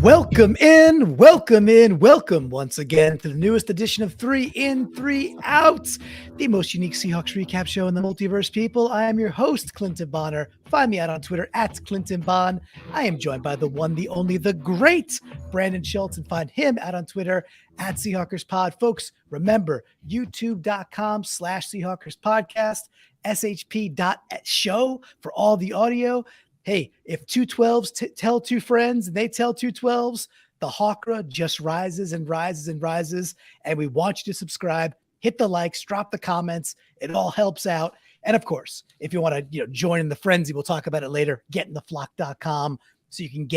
Welcome once again to the newest edition of 3 In, 3 Out, the most unique Seahawks recap show in the multiverse, people. I am your host, Clinton Bonner. Find me out on Twitter at Clinton Bon. I am joined by the one, the only, the great Brandon Schultz, and find him out on Twitter at SeahawkersPod. Folks, remember, youtube.com/SeahawkersPodcast, shp.show for all the audio. Hey, if two 12s tell two friends and they tell two 12s, the Hawkra just rises and rises and rises. And we want you to subscribe, hit the likes, drop the comments. It all helps out. And of course, if you want to join in the frenzy, we'll talk about it later, getintheflock.com. So you can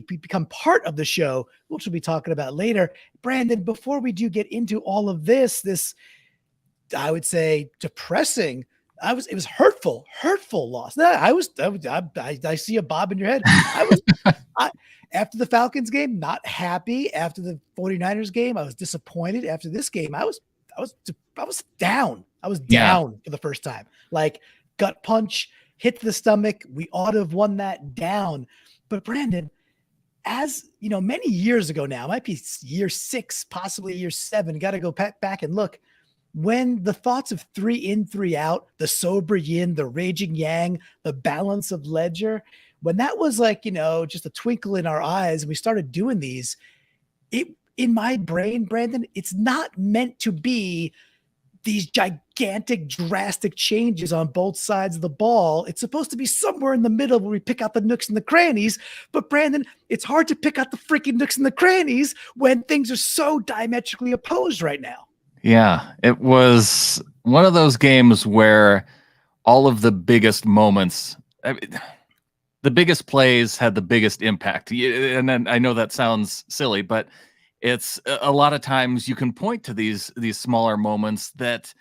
become part of the show, which we'll be talking about later. Brandon, before we do get into all of this, I would say depressing, it was hurtful loss. I see a bob in your head. After the Falcons game, not happy. After the 49ers game, I was disappointed. After this game, I was down. I was down for the first time. Like gut punch, hit the stomach. We ought to have won that down. But Brandon, as you know, many years ago now, might be year 6, possibly year 7. Got to go back and look. When the thoughts of 3 in, 3 out, the sober yin, the raging yang, the balance of ledger, when that was like, just a twinkle in our eyes, and we started doing these, in my brain, Brandon, it's not meant to be these gigantic, drastic changes on both sides of the ball. It's supposed to be somewhere in the middle where we pick out the nooks and the crannies. But Brandon, it's hard to pick out the freaking nooks and the crannies when things are so diametrically opposed right now. Yeah, it was one of those games where all of the biggest moments, the biggest plays had the biggest impact. And then I know that sounds silly, but it's a lot of times you can point to these smaller moments that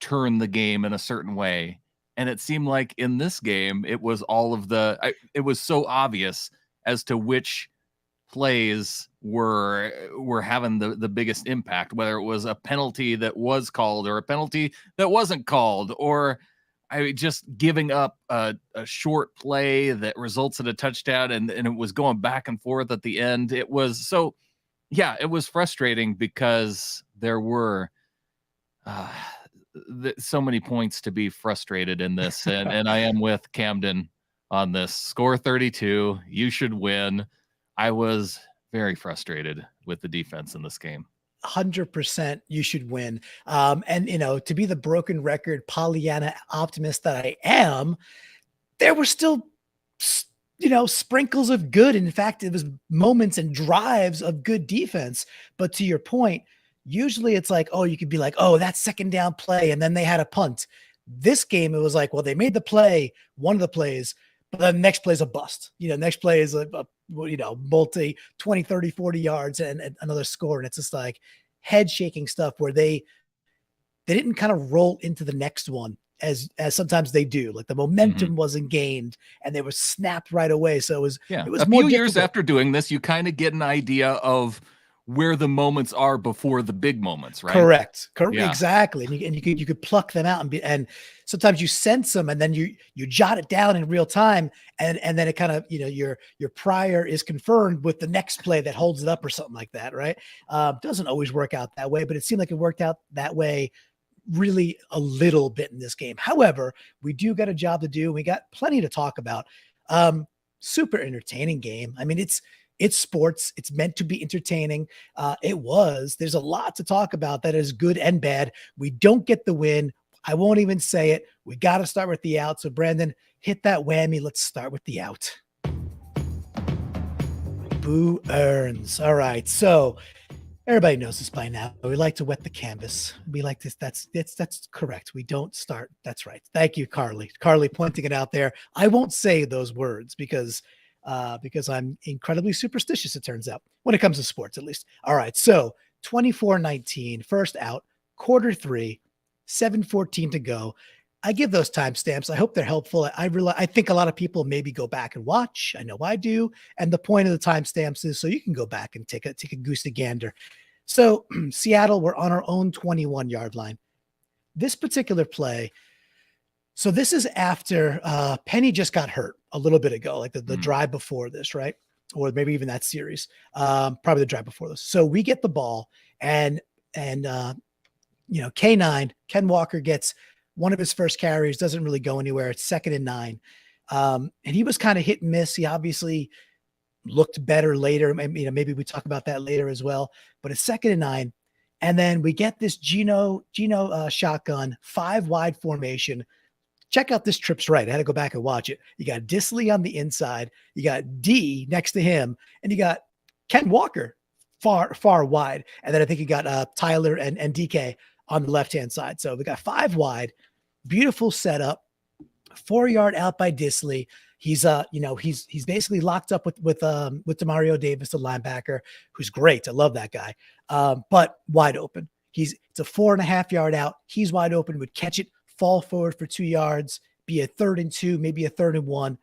turn the game in a certain way. And it seemed like in this game, it was it was so obvious as to which plays were having the biggest impact, whether it was a penalty that was called or a penalty that wasn't called, or just giving up a short play that results in a touchdown and it was going back and forth at the end. It was so, it was frustrating because there were so many points to be frustrated in this. And I am with Camden on this. Score 32. You should win. I was very frustrated with the defense in this game. 100% you should win. And to be the broken record Pollyanna optimist that I am, there were still, sprinkles of good. In fact, it was moments and drives of good defense. But to your point, usually it's like, you could be like, that second down play, and then they had a punt. This game, it was like, well, they made the play, one of the plays, but the next play is a bust. Next play is a multi 20, 30, 40 yards and another score. And it's just like head shaking stuff where they didn't kind of roll into the next one as sometimes they do. Like the momentum wasn't gained and they were snapped right away. So it was a few years after doing this, you kind of get an idea of where the moments are before the big moments, right? Correct. Yeah. Exactly. And you could pluck them out and sometimes you sense them and then you jot it down in real time. And then it kind of, your prior is confirmed with the next play that holds it up or something like that. Right. Doesn't always work out that way, but it seemed like it worked out that way really a little bit in this game. However, we do got a job to do. We got plenty to talk about. Super entertaining game. I mean, it's sports. It's meant to be entertaining. There's a lot to talk about that is good and bad. We don't get the win. I won't even say it. We got to start with the out. So Brandon, hit that whammy. Let's start with the out. Boo earns. All right. So everybody knows this by now. We like to wet the canvas. We like this. That's correct. We don't start. That's right. Thank you, Carly. Carly pointing it out there. I won't say those words because I'm incredibly superstitious, it turns out, when it comes to sports, at least. All right. So 24-19, first out, quarter 3, 7:14 to go. I give those timestamps. I hope they're helpful. I think a lot of people maybe go back and watch. I know I do. And the point of the timestamps is so you can go back and take a goosey gander. So Seattle, we're on our own 21-yard line. This particular play, so this is after Penny just got hurt a little bit ago, like the drive before this, right? or maybe even that series, probably the drive before this. So we get the ball, and K9, Ken Walker gets one of his first carries, doesn't really go anywhere. It's 2nd and 9. And he was kind of hit and miss. He obviously looked better later. Maybe we talk about that later as well. But it's 2nd and 9. And then we get this Geno shotgun, 5 wide formation. Check out this trips right. I had to go back and watch it. You got Disley on the inside. You got D next to him. And you got Ken Walker far wide. And then I think you got Tyler and DK on the left-hand side. So we got 5 wide. Beautiful setup. 4-yard out by Disley. He's he's basically locked up with Demario Davis, the linebacker, who's great. I love that guy. But wide open. It's a 4.5-yard out. He's wide open, would catch it, fall forward for 2 yards, be a 3rd and 2, maybe a 3rd and 1.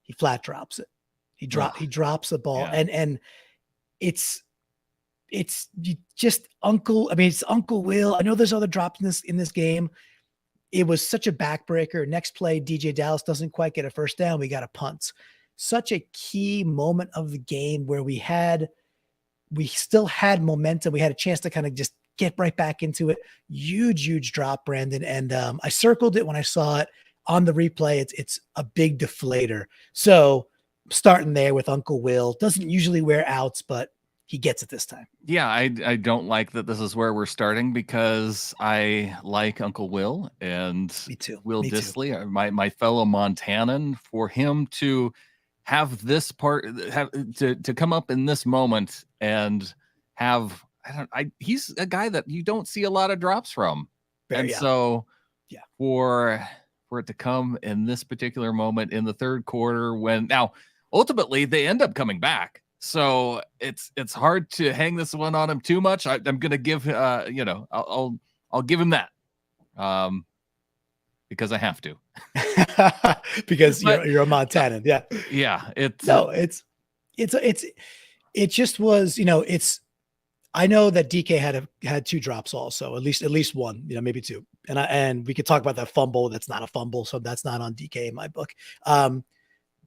He flat drops it. He drops the ball. Yeah. And it's just it's Uncle Will. I know there's other drops in this game. It was such a backbreaker. Next play, DJ Dallas doesn't quite get a first down. We got a punt. Such a key moment of the game where we still had momentum. We had a chance to kind of just get right back into it. Huge drop, Brandon. And I circled it when I saw it on the replay. It's a big deflator. So starting there with Uncle Will. Doesn't usually wear outs, but he gets it this time. Yeah, I don't like that this is where we're starting, because I like Uncle Will and Me too. Will Disley, my fellow Montanan. For him to have this to come up in this moment and have he's a guy that you don't see a lot of drops from. So for it to come in this particular moment in the third quarter, when now ultimately they end up coming back. So it's hard to hang this one on him too much. I'm going to give, I'll give him that, because I have to. Because you're a Montanan, yeah. Yeah, it just was. I know that DK had 2 drops also, at least one, maybe 2, and we could talk about that fumble. That's not a fumble, so that's not on DK in my book.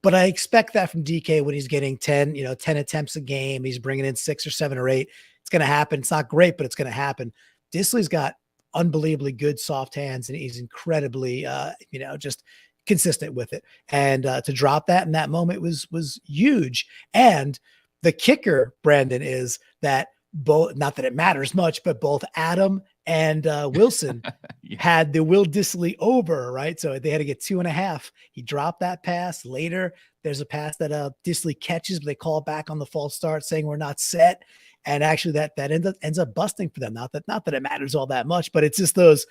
But I expect that from DK when he's getting 10 attempts a game. He's bringing in 6 or 7 or 8. It's going to happen. It's not great, but it's going to happen. Disley's got unbelievably good soft hands, and he's incredibly, just consistent with it. And to drop that in that moment was huge. And the kicker, Brandon, is that both, not that it matters much, but both Adam and Wilson had the Will Disley over, right? So they had to get 2.5. He dropped that pass. Later, there's a pass that Disley catches, but they call back on the false start, saying we're not set. And actually, that ends up busting for them. Not that it matters all that much, but it's just those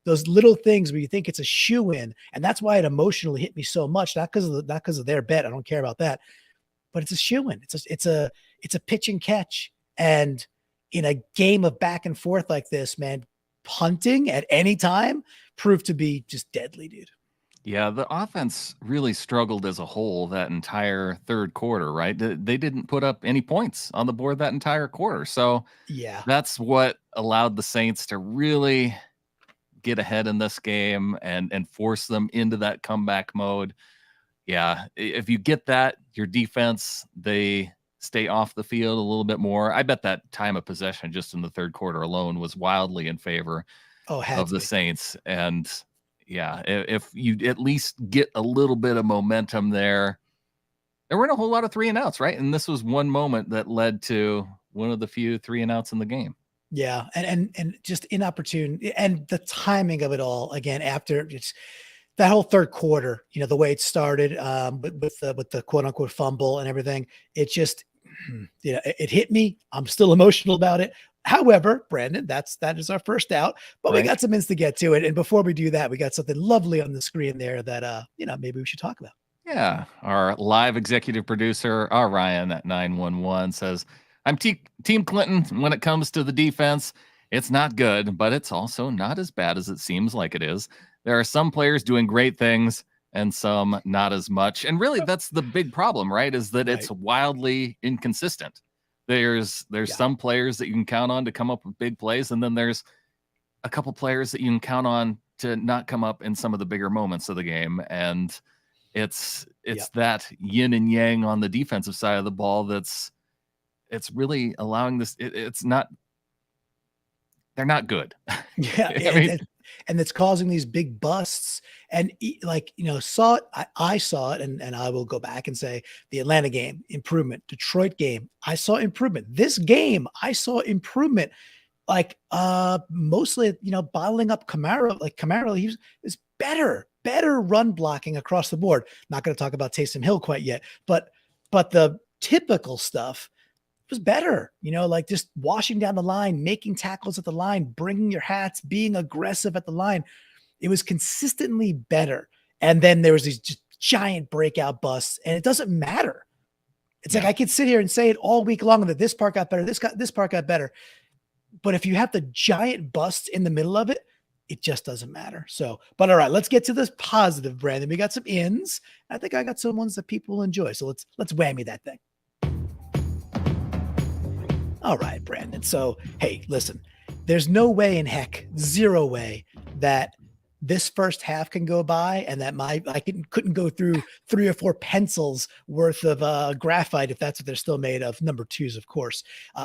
little things where you think it's a shoe-in, and that's why it emotionally hit me so much. Not because of their bet. I don't care about that, but it's a shoe-in. It's a pitch and catch. And in a game of back and forth like this, man, punting at any time proved to be just deadly, dude. Yeah, the offense really struggled as a whole that entire third quarter, right? They didn't put up any points on the board that entire quarter. So yeah, that's what allowed the Saints to really get ahead in this game and force them into that comeback mode. Yeah, if you get that, your defense, they stay off the field a little bit more. I bet that time of possession just in the third quarter alone was wildly in favor of the Saints. And yeah, if you at least get a little bit of momentum there weren't a whole lot of 3 and outs, right? And this was one moment that led to one of the few 3 and outs in the game. Yeah, and just inopportune, and the timing of it all again after it's that whole third quarter, the way it started, with the quote unquote fumble and everything. It just, it hit me. I'm still emotional about it. However, Brandon, that is our first out, but we got some minutes to get to it. And before we do that, we got something lovely on the screen there that maybe we should talk about. Yeah, our live executive producer, our Ryan at 911 says, I'm Team Clinton when it comes to the defense. It's not good, but it's also not as bad as it seems like it is. There are some players doing great things and some not as much. And really, that's the big problem, right? Is that it's wildly inconsistent. There's some players that you can count on to come up with big plays, and then there's a couple players that you can count on to not come up in some of the bigger moments of the game. And It's Yep. that yin and yang on the defensive side of the ball it's really allowing this. It's not. They're not good. Yeah, I mean, and it's causing these big busts. And like, I saw it, and I will go back and say the Atlanta game, improvement. Detroit game, I saw improvement. This game, I saw improvement. Like mostly, bottling up Kamara. Like Kamara, is better run blocking across the board. Not going to talk about Taysom Hill quite yet, but the typical stuff was better, like just washing down the line, making tackles at the line, bringing your hats, being aggressive at the line. It was consistently better. And then there was these just giant breakout busts, and it doesn't matter. It's like I could sit here and say it all week long that this part got better, this part got better. But if you have the giant busts in the middle of it, it just doesn't matter. So, but all right, let's get to this positive, Brandon. We got some ins. I think I got some ones that people will enjoy. So let's whammy that thing. All right, Brandon. So, hey, listen, there's no way in heck, zero way that this first half can go by and that I couldn't go through 3 or 4 pencils worth of graphite, if that's what they're still made of, number 2s, of course,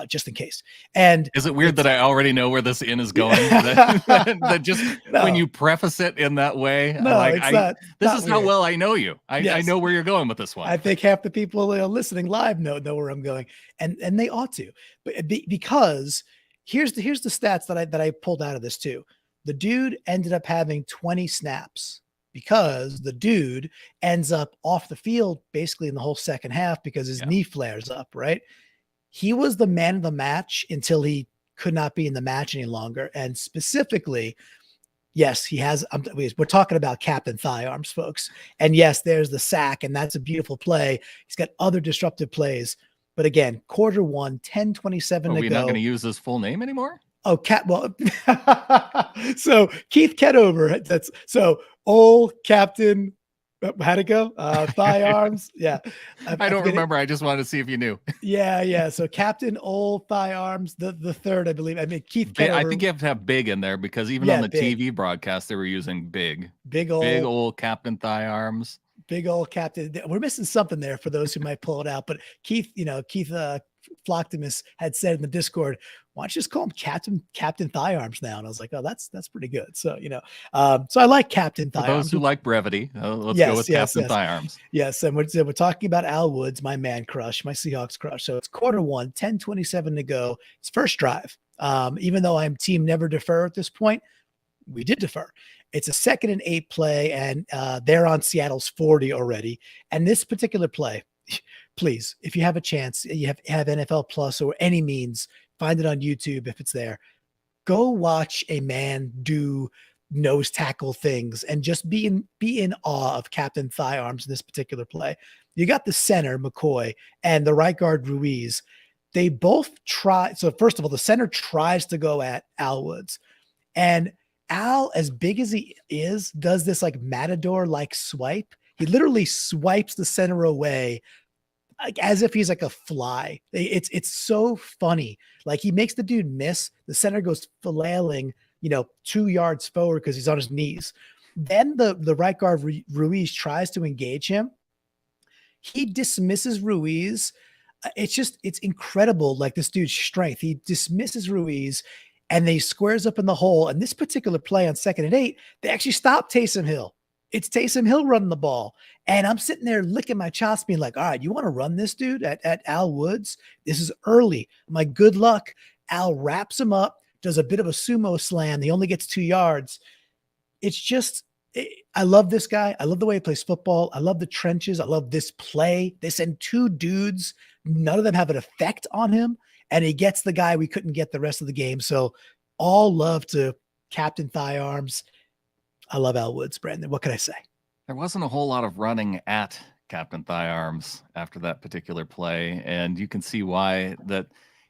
just in case. And is it weird that I already know where this in is going? that just no, when you preface it in that way, no, it's not. This not is weird. how well I know you. I know where you're going with this one. I think half the people listening live know where I'm going, and they ought to, but because here's the stats that I pulled out of this too. The dude ended up having 20 snaps because the dude ends up off the field basically in the whole second half because his knee flares up, right? He was the man of the match until he could not be in the match any longer. And specifically, yes, he has. We're talking about Captain Thigh Arms, folks. And yes, there's the sack, and that's a beautiful play. He's got other disruptive plays. But again, quarter one, 10:27 to go. Are we not going to use his full name anymore? Oh, so Keith Ketover. That's so old Captain. How'd it go? Thigh Arms. Yeah. I don't remember. I just wanted to see if you knew. Yeah. So Captain Old Thigh Arms, the third, I believe. I mean, Keith Ketover. I think you have to have big in there because even on the TV broadcast, they were using big old Captain Thigh Arms. Big old Captain. We're missing something there for those who might pull it out. But Keith Flocktimus had said in the Discord, why don't you just call him Captain Thigh Arms now? And I was like, oh, that's pretty good. So, so I like Captain Thigh Arms. For those who like brevity, let's go with Captain Thigh Arms. Yes. And we're talking about Al Woods, my man crush, my Seahawks crush. So it's quarter one, 10:27 to go. It's first drive. Even though I'm team never defer at this point, we did defer. It's a 2nd and 8 play, and they're on Seattle's 40 already. And this particular play, please, if you have a chance, you have NFL Plus or any means, find it on YouTube if it's there. Go watch a man do nose tackle things and just be in awe of Captain Thigh Arms in this particular play. You got the center, McCoy, and the right guard, Ruiz. They both try. So first of all, the center tries to go at Al Woods. And Al, as big as he is, does this like matador-like swipe. He literally swipes the center away like as if he's like a fly. It's so funny. Like he makes the dude miss. The center goes flailing, 2 yards forward because he's on his knees. Then the right guard Ruiz tries to engage him. He dismisses Ruiz. It's incredible. Like this dude's strength. He dismisses Ruiz and they squares up in the hole. And this particular play on 2nd and 8, they actually stop Taysom Hill. It's Taysom Hill running the ball. And I'm sitting there licking my chops being like, all right, you want to run this dude at Al Woods? This is early. I'm like, good luck. Al wraps him up, does a bit of a sumo slam. He only gets 2 yards. It's just, I love this guy. I love the way he plays football. I love the trenches. I love this play. They send 2 dudes. None of them have an effect on him. And he gets the guy we couldn't get the rest of the game. So all love to Captain Thigh Arms. I love Al Woods, Brandon. What can I say? There wasn't a whole lot of running at Captain Thigh Arms after that particular play. And you can see why that,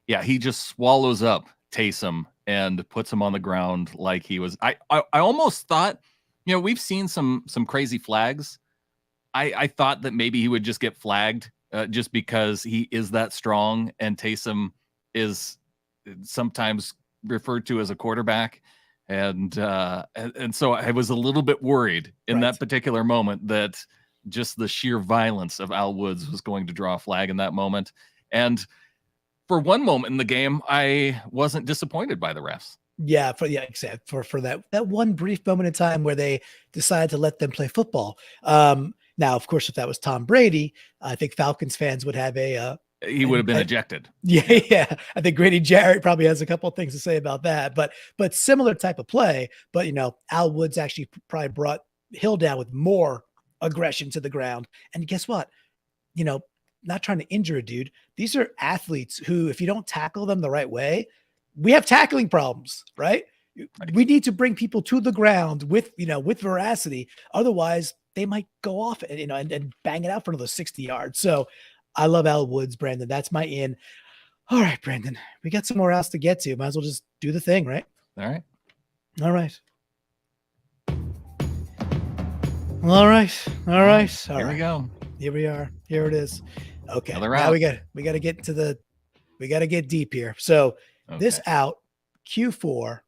he just swallows up Taysom and puts him on the ground like he was. I almost thought, we've seen some crazy flags. I thought that maybe he would just get flagged just because he is that strong and Taysom is sometimes referred to as a quarterback. And so I was a little bit worried in that particular moment that just the sheer violence of Al Woods was going to draw a flag in that moment. And for one moment in the game, I wasn't disappointed by the refs. Yeah, except for that one brief moment in time where they decided to let them play football. Now, of course, if that was Tom Brady, I think Falcons fans would have he would have been ejected. Yeah. I think Grady Jarrett probably has a couple of things to say about that, but similar type of play. But Al Woods actually probably brought Hill down with more aggression to the ground. And guess what? Not trying to injure a dude. These are athletes who, if you don't tackle them the right way, we have tackling problems, right? We need to bring people to the ground with veracity. Otherwise, they might go off and bang it out for another 60 yards. So I love Al Woods, Brandon. That's my in. All right, Brandon, we got some more else to get to. Might as well just do the thing, right? All right. All right. All right. All right. Here we go. Here we are. Here it is. Okay. Now we got to get we got to get deep here. So this out, Q4,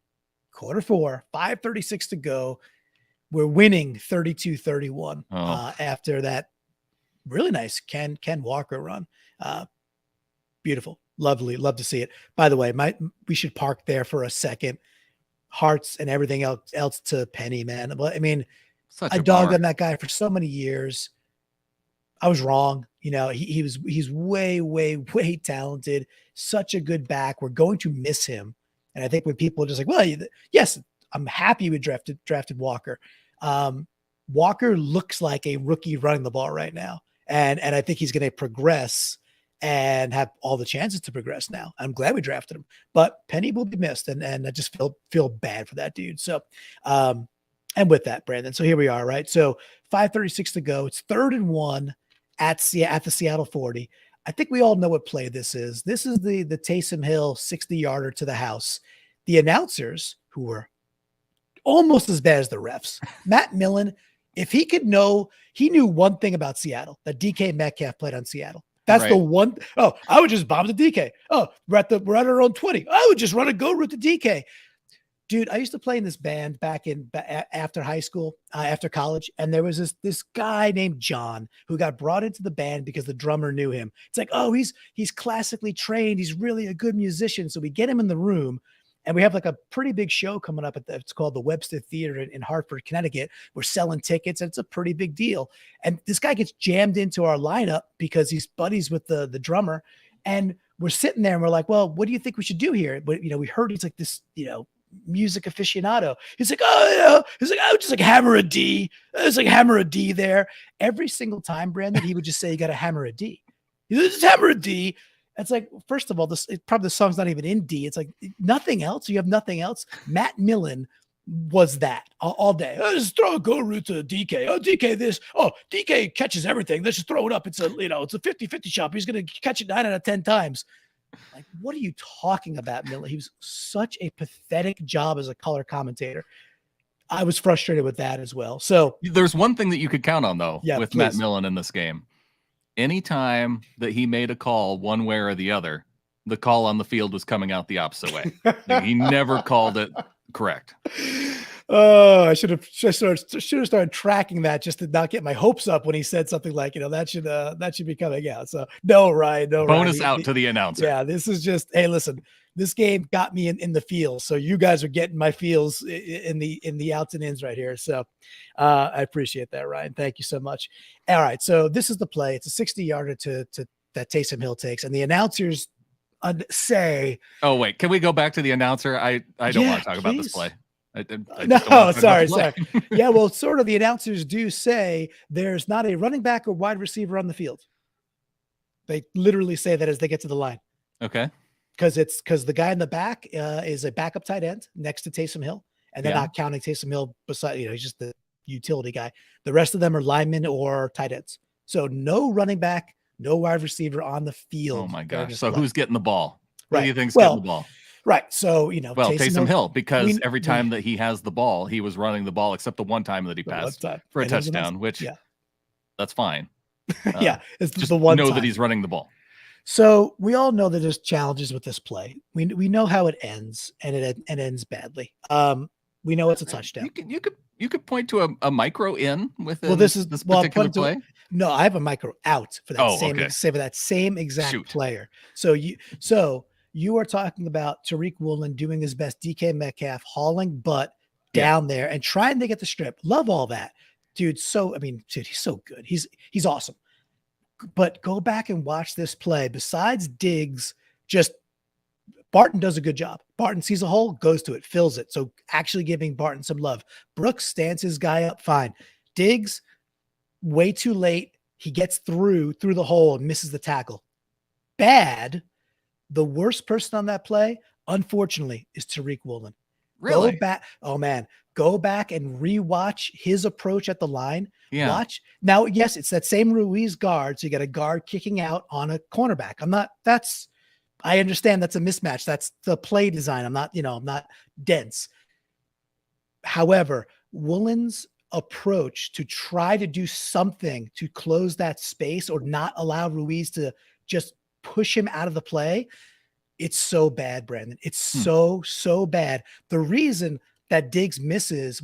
quarter four, 5:36 to go. We're winning 32-31 after that really nice Ken Walker run. Beautiful. Lovely. Love to see it. By the way, we should park there for a second. Hearts and everything else to Penny, man. But I mean, I dogged on that guy for so many years. I was wrong. He's way, way, way talented. Such a good back. We're going to miss him. And I think when people are just like, well, yes, I'm happy we drafted Walker. Walker looks like a rookie running the ball right now. And I think he's going to progress and have all the chances to progress now. I'm glad we drafted him, but Penny will be missed. And I just feel bad for that dude. So, and with that, Brandon, so here we are, right? So 5:36 to go. It's 3rd and 1 at the Seattle 40. I think we all know what play this is. This is the Taysom Hill 60-yarder to the house. The announcers, who were almost as bad as the refs, Matt Millen, if he could know, he knew one thing about Seattle, that DK Metcalf played on Seattle. That's right. The one. Oh, I would just bomb the DK. Oh, we're at our own 20. I would just run a go route to DK. Dude, I used to play in this band back after high school, after college. And there was this guy named John who got brought into the band because the drummer knew him. It's like, oh, he's classically trained. He's really a good musician. So we get him in the room and we have like a pretty big show coming up it's called the Webster Theater in Hartford, Connecticut. We're selling tickets and it's a pretty big deal. And this guy gets jammed into our lineup because he's buddies with the drummer. And we're sitting there and we're like, well, what do you think we should do here? But, we heard he's like this, music aficionado. He's like, I would just like hammer a D. It's like hammer a D there. Every single time, Brandon, he would just say, you got to hammer a D. You just hammer a D. It's like, first of all, probably the song's not even in D. It's like nothing else. You have nothing else. Matt Millen was that all day. Oh, just throw a go route to DK. Oh, DK this. Oh, DK catches everything. Let's just throw it up. It's a 50-50 shot. He's going to catch it 9 out of 10 times. Like, what are you talking about, Millen? He was such a pathetic job as a color commentator. I was frustrated with that as well. So there's one thing that you could count on, though, with please. Matt Millen in this game. Anytime that he made a call one way or the other, the call on the field was coming out the opposite way. He never called it correct. Oh, I should have started tracking that just to not get my hopes up when he said something like, that should be coming out. So no, Ryan, no. Bonus Ryan. out to the announcer. Yeah, this is just, hey, listen, this game got me in the feels. So you guys are getting my feels in the outs and ins right here. So I appreciate that, Ryan. Thank you so much. All right, so this is the play. It's a 60-yarder to that Taysom Hill takes, and the announcers say, "Oh wait, can we go back to the announcer? I don't want to talk about this play." Sorry. Yeah, well, sort of the announcers do say there's not a running back or wide receiver on the field. They literally say that as they get to the line. Okay. Because the guy in the back is a backup tight end next to Taysom Hill, and they're not counting Taysom Hill beside, he's just the utility guy. The rest of them are linemen or tight ends. So no running back, no wide receiver on the field. Oh my gosh. So who's getting the ball? Right. Who do you think's getting the ball? Right. So, Taysom Hill, because every time that he has the ball, he was running the ball, except the one time that he passed for a touchdown, which that's fine. It's just the one know time that he's running the ball. So we all know that there's challenges with this play. We know how it ends, and it ends badly. We know it's a touchdown. You could point to a micro in with this particular play. No, I have a micro out for that okay. same exact Shoot. player. So you are talking about Tariq Woolen doing his best, DK Metcalf hauling butt down there and trying to get the strip. Love all that, dude. So I mean, dude, he's so good. He's awesome. But go back and watch this play. Besides Diggs, just Barton does a good job. Barton sees a hole, goes to it, fills it. So actually giving Barton some love. Brooks stands his guy up fine. Diggs, way too late. He gets through the hole and misses the tackle. Bad. The worst person on that play, unfortunately, is Tariq Woolen. Really? Go back. Oh man, go back and rewatch his approach at the line. Yeah. Watch now. Yes, it's that same Ruiz guard. So you got a guard kicking out on a cornerback. I understand that's a mismatch. That's the play design. I'm not dense. However, Woolen's approach to try to do something to close that space or not allow Ruiz to just push him out of the play, it's so bad, Brandon. It's so bad. The reason that Diggs misses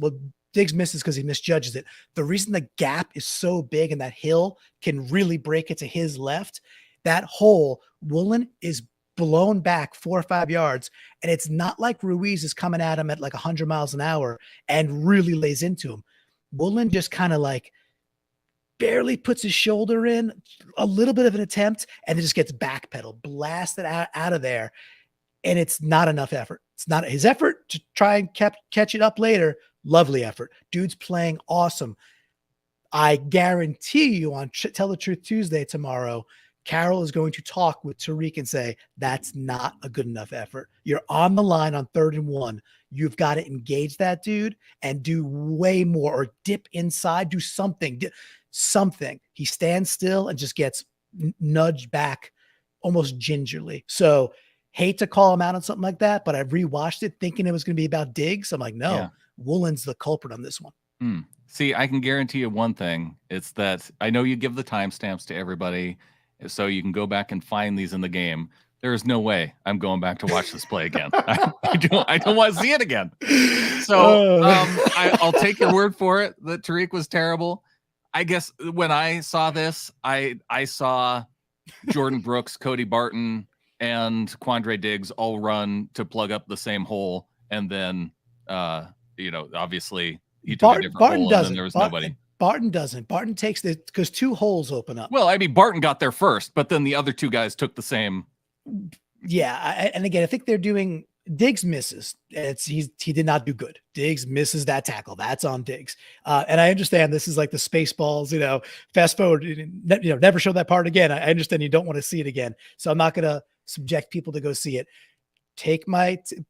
because he misjudges it. The reason the gap is so big and that hill can really break it to his left, that hole, Woolen is blown back 4 or 5 yards. And it's not like Ruiz is coming at him at like 100 miles an hour and really lays into him. Woolen just kind of like barely puts his shoulder in, a little bit of an attempt, and then just gets backpedaled, blasted out of there. And it's not enough effort. It's not his effort to try and catch it up later. Lovely effort. Dude's playing awesome. I guarantee you on Tell the Truth Tuesday tomorrow, Carroll is going to talk with Tariq and say, that's not a good enough effort. You're on the line on 3rd and 1. You've got to engage that dude and do way more, or dip inside, do something. He stands still and just gets nudged back almost gingerly. So hate to call him out on something like that, but I rewatched it thinking it was going to be about Diggs. I'm like, no, Woolen's the culprit on this one. See, I can guarantee you one thing. It's that I know you give the timestamps to everybody so you can go back and find these in the game. There is no way I'm going back to watch this play again. I don't want to see it again. So I'll take your word for it that Tariq was terrible. I guess when I saw this, I saw Jordan Brooks, Cody Barton, and Quandre Diggs all run to plug up the same hole. And then, obviously he took a different hole and then there was nobody. Barton doesn't. Barton takes it because 2 holes open up. Well, I mean, Barton got there first, but then the other 2 guys took the same. Yeah. And again, I think they're doing Diggs misses. He did not do good. Diggs misses that tackle. That's on Diggs. And I understand this is like the Spaceballs, fast forward, never show that part again. I understand you don't want to see it again. So I'm not going to subject people to go see it.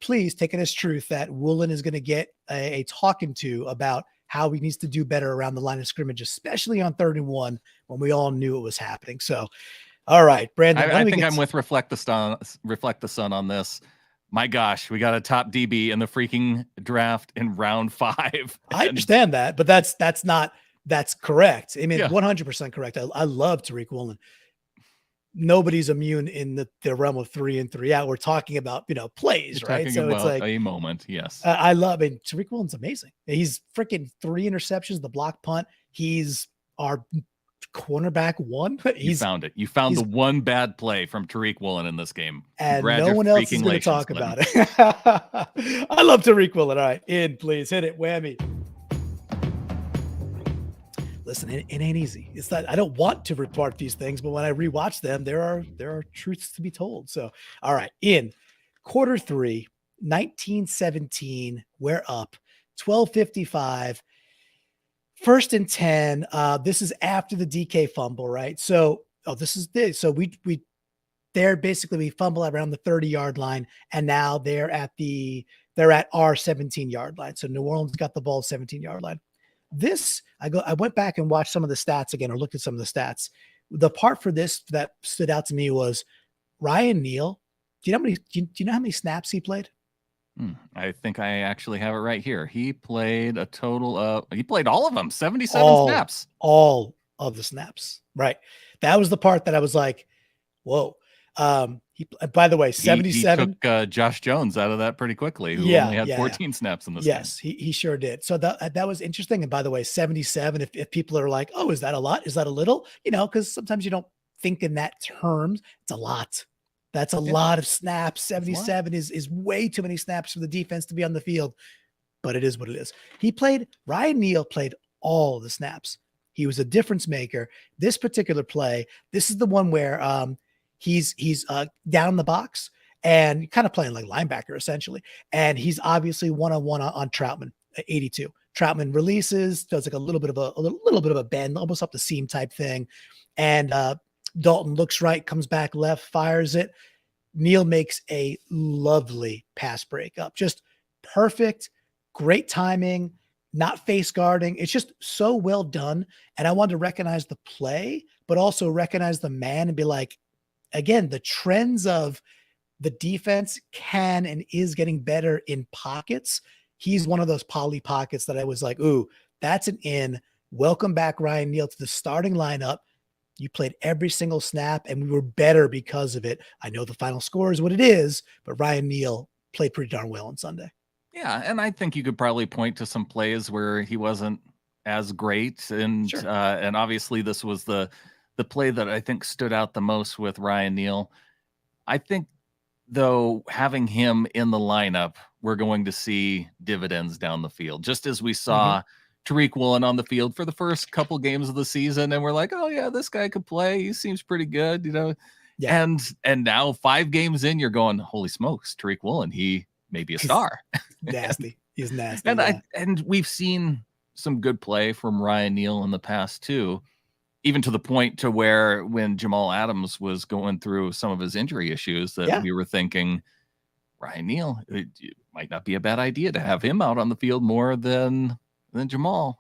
Please take it as truth that Woolen is going to get a talking to about how he needs to do better around the line of scrimmage, especially on 3rd and 1 when we all knew it was happening. So, all right, Brandon. I think I'm with Reflect the Sun on this. My gosh, we got a top DB in the freaking draft in round 5. I understand that, but that's correct. I mean, 100% correct. I love Tariq Woolen. Nobody's immune in the realm of 3 and 3 out. We're talking about, plays, You're right? So it's like a moment. Yes. I love it. Tariq Woolen's amazing. He's freaking 3 interceptions, the block punt. He's our cornerback 1. You found it. You found the one bad play from Tariq Woolen in this game. And no one else is going to talk about it. I love Tariq Woolen. All right. Please hit it. Whammy. Listen, it ain't easy. It's that I don't want to report these things, but when I rewatch them, there are truths to be told. So, all right, in quarter 3, 1917, we're up 12:55, 1st and 10. This is after the DK fumble, right? So, So we fumble around the 30-yard line, and now they're at our 17-yard line. So New Orleans got the ball 17-yard line. I went back and watched some of the stats again, or looked at some of the stats. The part for this that stood out to me was Ryan Neal. Do you know how many snaps he played? I think I actually have it right here. He played all of them, 77 snaps. All of the snaps. Right. That was the part that I was like, whoa. By the way, He 77. took Josh Jones out of that pretty quickly, who Yeah, only had yeah, 14 snaps in this yes, game. he sure did. So that was interesting. And by the way, 77. If people are like, oh, is that a lot? Is that a little? Because sometimes you don't think in that terms. It's a lot. That's a lot of snaps. 77 is way too many snaps for the defense to be on the field. But it is what it is. Ryan Neal played all the snaps. He was a difference maker. This particular play, this is the one where he's down the box and kind of playing like linebacker essentially. And he's obviously one-on-one on Troutman at 82. Troutman releases, does like a little bit of a bend, almost up the seam type thing. And Dalton looks right, comes back left, fires it. Neal makes a lovely pass breakup. Just perfect, great timing, not face guarding. It's just so well done. And I wanted to recognize the play, but also recognize the man and be like, again, the trends of the defense can and is getting better in pockets. He's one of those poly pockets that I was like, ooh, that's an in. Welcome back, Ryan Neal, to the starting lineup. You played every single snap, and we were better because of it. I know the final score is what it is, but Ryan Neal played pretty darn well on Sunday. Yeah, and I think you could probably point to some plays where he wasn't as great, and Sure. And obviously this was the play that I think stood out the most with Ryan Neal. I think, though, having him in the lineup, we're going to see dividends down the field, just as we saw Tariq Woolen on the field for the first couple games of the season, and we're like, oh yeah, this guy could play. He seems pretty good, Yeah. And now 5 games in, you're going, holy smokes, Tariq Woolen, he may be a star. Nasty. He's nasty. And we've seen some good play from Ryan Neal in the past too, even to the point to where when Jamal Adams was going through some of his injury issues, that we were thinking, Ryan Neal, it might not be a bad idea to have him out on the field more than Jamal,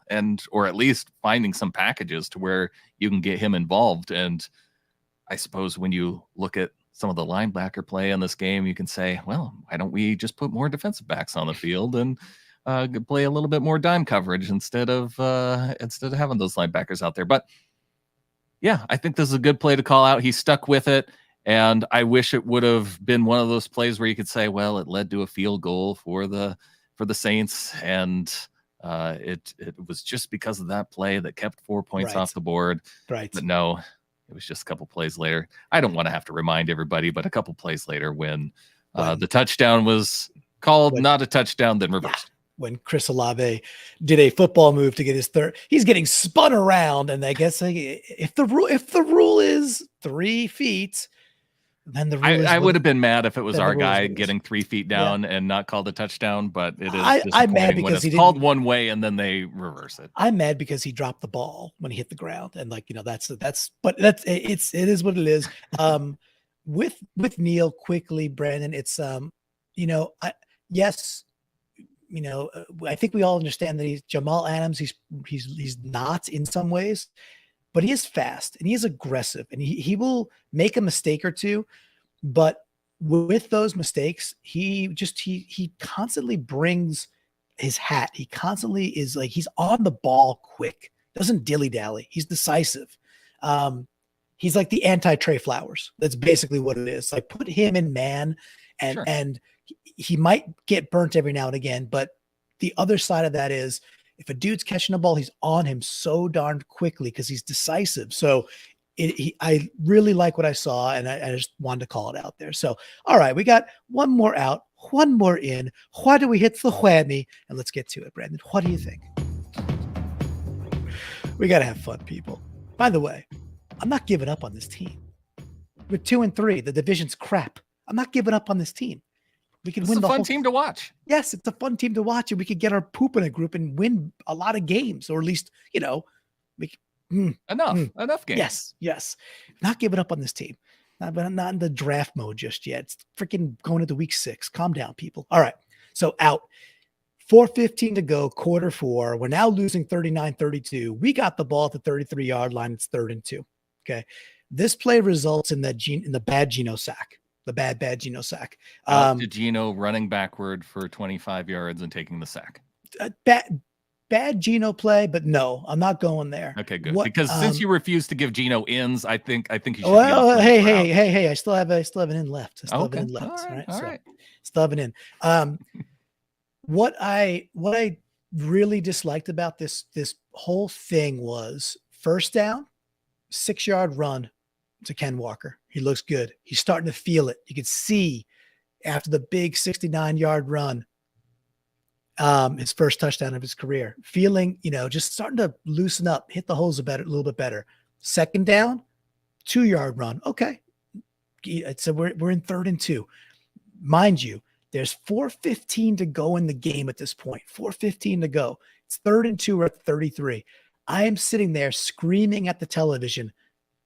or at least finding some packages to where you can get him involved. And I suppose when you look at some of the linebacker play in this game, you can say, well, why don't we just put more defensive backs on the field and play a little bit more dime coverage instead of having those linebackers out there? But yeah, I think this is a good play to call out. He stuck with it, and I wish it would have been one of those plays where you could say, well, it led to a field goal for the Saints, and it was just because of that play that kept 4 points off the board. Right. But no, it was just a couple plays later. I don't want to have to remind everybody, but a couple plays later when the touchdown was called not a touchdown, then reversed. When Chris Olave did a football move to get his third, he's getting spun around. And I guess if the rule is 3 feet, then the rule I would have been mad if it was our guy getting 3 feet down and not called a touchdown, but it is I'm mad because he called one way and then they reverse it. I'm mad because he dropped the ball when he hit the ground. And it is what it is. With Neal quickly, Brandon, it's I think we all understand that he's Jamal Adams. He's not in some ways, but he is fast and he is aggressive, and he will make a mistake or two. But with those mistakes, he constantly brings his hat. He constantly is like, he's on the ball quick, doesn't dilly dally. He's decisive. He's like the anti-Trey Flowers. That's basically what it is. Like, put him in man, and he might get burnt every now and again. But the other side of that is, if a dude's catching the ball, he's on him so darned quickly because he's decisive. So I really like what I saw, and I just wanted to call it out there. So, all right, we got one more out, one more in. Why do we hit the whammy? And let's get to it, Brandon. What do you think? We got to have fun, people. By the way, I'm not giving up on this team. We're 2-3. The division's crap. I'm not giving up on this team. We can win. It's a fun team to watch. Yes, it's a fun team to watch, and we could get our poop in a group and win a lot of games, or at least, enough games. Yes. Not giving up on this team. But I'm not in the draft mode just yet. It's freaking going into week 6. Calm down, people. All right. So out. 4:15 to go, quarter 4. We're now losing 39-32. We got the ball at the 33-yard line. It's 3rd and 2. Okay. This play results in the bad Geno sack. The bad Geno sack. To Geno running backward for 25 yards and taking the sack. Bad bad Geno play, but no, I'm not going there. Okay, good. Because since you refuse to give Geno ins, I think you should. Well, hey, I still have an in left. I still have an in left. All right. Still have an in. What I really disliked about this whole thing was first down, 6-yard run to Ken Walker. He looks good. He's starting to feel it. You could see after the big 69-yard run, his first touchdown of his career, feeling, just starting to loosen up, hit the holes a little bit better. Second down, 2-yard run. Okay. So we're in 3rd and 2. Mind you, there's 4:15 to go in the game at this point. 4:15 to go. It's 3rd and 2 or 33. I am sitting there screaming at the television.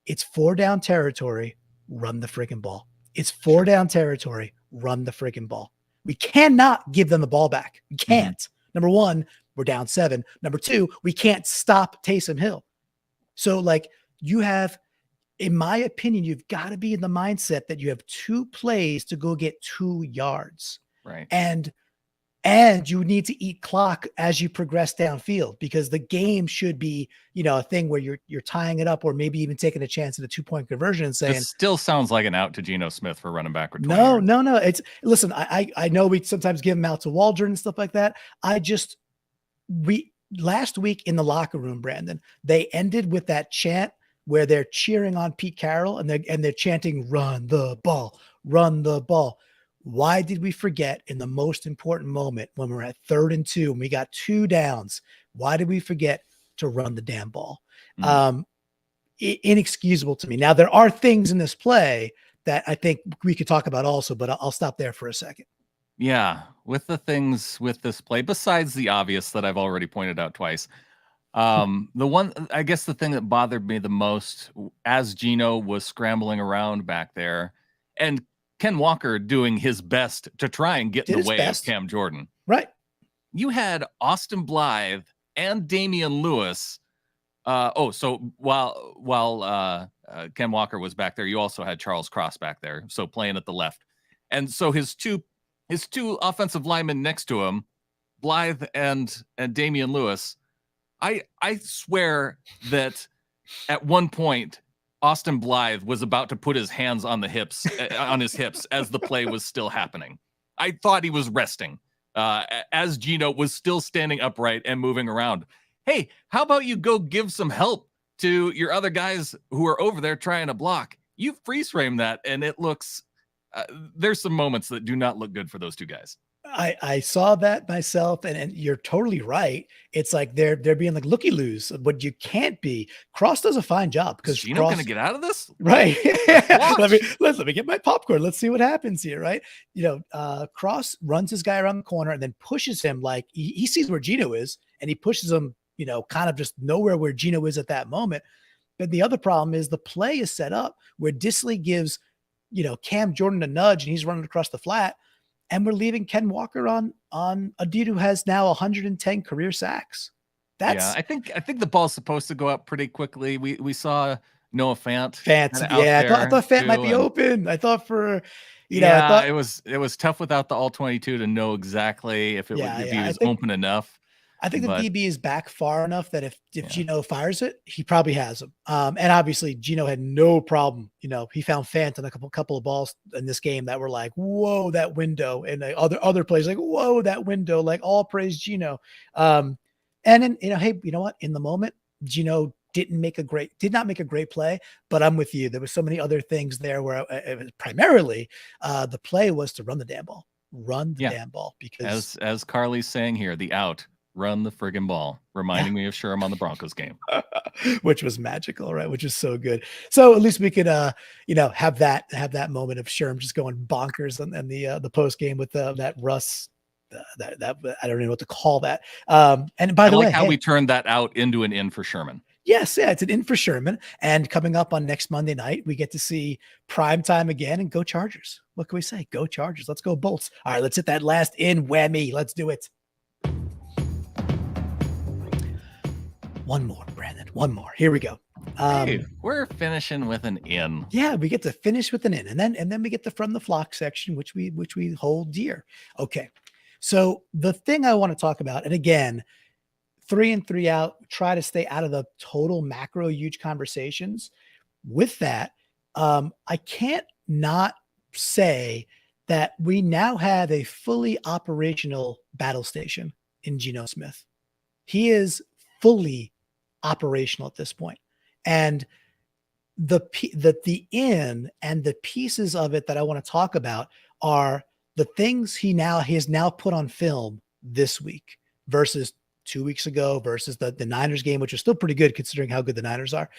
It's 4-down territory. Run the friggin' ball. It's 4-down territory. Run the friggin' ball. We cannot give them the ball back. We can't. Mm-hmm. Number one, we're down 7. Number 2, we can't stop Taysom Hill. So you have, in my opinion, you've got to be in the mindset that you have 2 plays to go get 2 yards. Right. And you need to eat clock as you progress downfield, because the game should be, a thing where you're tying it up, or maybe even taking a chance at a 2-point conversion and saying, it still sounds like an out to Geno Smith for running back. No. Listen, I know we sometimes give him out to Waldron and stuff like that. Last week in the locker room, Brandon, they ended with that chant where they're cheering on Pete Carroll and they're chanting, run the ball, run the ball. Why did we forget in the most important moment when we're at 3rd and 2 and we got 2 downs? Why did we forget to run the damn ball? Mm-hmm. Inexcusable to me. Now, there are things in this play that I think we could talk about also, but I'll stop there for a second. Yeah, with the things with this play, besides the obvious that I've already pointed out twice, the thing that bothered me the most as Geno was scrambling around back there, and Ken Walker doing his best to try and get in the way of Cam Jordan. Right. You had Austin Blythe and Damian Lewis. So while Ken Walker was back there, you also had Charles Cross back there, so playing at the left. And so his two offensive linemen next to him, Blythe and Damian Lewis, I swear that at one point Austin Blythe was about to put his hands on his hips as the play was still happening. I thought he was resting as Geno was still standing upright and moving around. Hey, how about you go give some help to your other guys who are over there trying to block? You freeze frame that, and it looks there's some moments that do not look good for those 2 guys. I saw that myself, and you're totally right. It's like they're being like looky-loos, but you can't be. Cross does a fine job because Geno going to get out of this, right? let me get my popcorn. Let's see what happens here, right? Cross runs his guy around the corner and then pushes him like he sees where Geno is, and he pushes him, kind of just nowhere where Geno is at that moment. But the other problem is the play is set up where Disley gives, Cam Jordan a nudge, and he's running across the flat. And we're leaving Ken Walker on a dude who has now 110 career sacks. I think the ball's supposed to go up pretty quickly. We saw Noah Fant. I thought Fant might be open. I thought it was tough without the all 22 to know exactly if he was open enough. I think the DB is back far enough that if Geno fires it, he probably has him. And obviously Geno had no problem. He found Fant on a couple of balls in this game that were like, whoa, that window. And other plays like, whoa, that window, like all praise Geno. And then, hey, you know what? In the moment, Geno did not make a great play, but I'm with you. There were so many other things there where it was primarily the play was to run the damn ball, damn ball, because as Carly's saying here, the out. Run the friggin' ball, reminding me of Sherm on the Broncos game, which was magical, right? Which is so good. So at least we could, have that moment of Sherm just going bonkers and the post game with that Russ. That I don't know what to call that. And by the way, how we turned that out into an in for Sherman. Yes, it's an in for Sherman. And coming up on next Monday night, we get to see prime time again and go Chargers. What can we say? Go Chargers. Let's go Bolts. All right, let's hit that last in whammy. Let's do it. One more, Brandon. One more. Here we go. Hey, we're finishing with an in. Yeah, we get to finish with an in, and then we get the from the flock section, which we hold dear. Okay, so the thing I want to talk about, and again, 3 and 3 out, try to stay out of the total macro huge conversations. With that, I can't not say that we now have a fully operational battle station in Geno Smith. He is fully operational at this point. And the in and the pieces of it that I want to talk about are the things he has now put on film this week versus 2 weeks ago versus the Niners game, which was still pretty good considering how good the Niners are.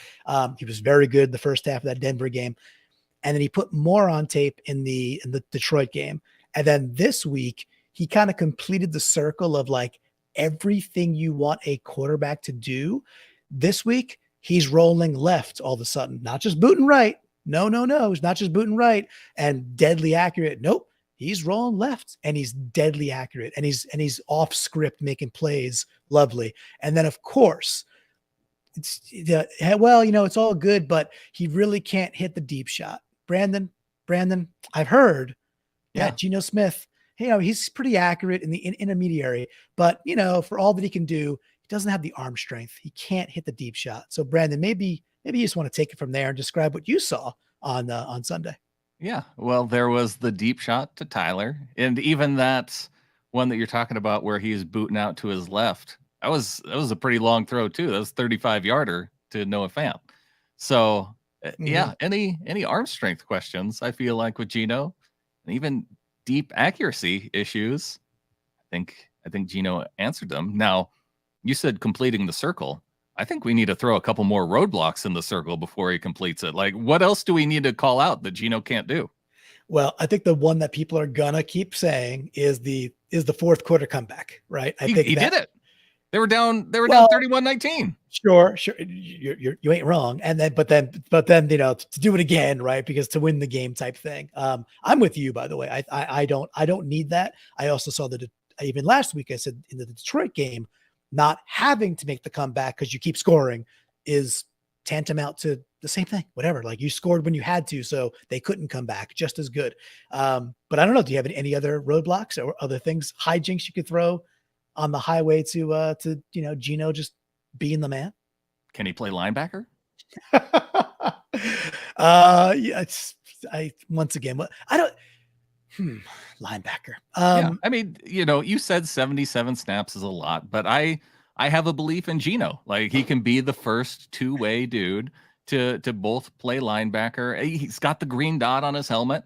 He was very good in the first half of that Denver game. And then he put more on tape in the Detroit game. And then this week, he kind of completed the circle of like everything you want a quarterback to do. This week, he's rolling left all of a sudden, not just booting right. No. He's not just booting right and deadly accurate. Nope. He's rolling left and he's deadly accurate and he's off script making plays. Lovely. And then of course, it's all good, but he really can't hit the deep shot. Brandon, I've heard that Geno Smith, he's pretty accurate in the intermediary, but for all that he can do, he doesn't have the arm strength. He can't hit the deep shot. So Brandon, maybe you just want to take it from there and describe what you saw on Sunday. Yeah, well, there was the deep shot to Tyler, and even that one that you're talking about where he's booting out to his left, that was a pretty long throw too. That was 35-yarder to Noah Fant. So yeah, any arm strength questions, I feel like with Geno, and even deep accuracy issues, I think Geno answered them. Now, you said completing the circle. I think we need to throw a couple more roadblocks in the circle before he completes it. Like, what else do we need to call out that Geno can't do? Well, I think the one that people are gonna keep saying is the fourth quarter comeback, right? He did it. They were down 31-19. Sure. You ain't wrong. And then, but then, to do it again, right? Because to win the game type thing. I'm with you, by the way. I don't need that. I also saw that even last week, I said in the Detroit game, not having to make the comeback because you keep scoring is tantamount to the same thing, whatever. Like you scored when you had to, so they couldn't come back just as good. But I don't know. Do you have any other roadblocks or other things, hijinks you could throw on the highway to Geno just being the man? Can he play linebacker? Yeah, once again, I don't. Linebacker. Yeah, I mean, you said 77 snaps is a lot, but I have a belief in Geno. Like he can be the first two-way dude to both play linebacker. He's got the green dot on his helmet.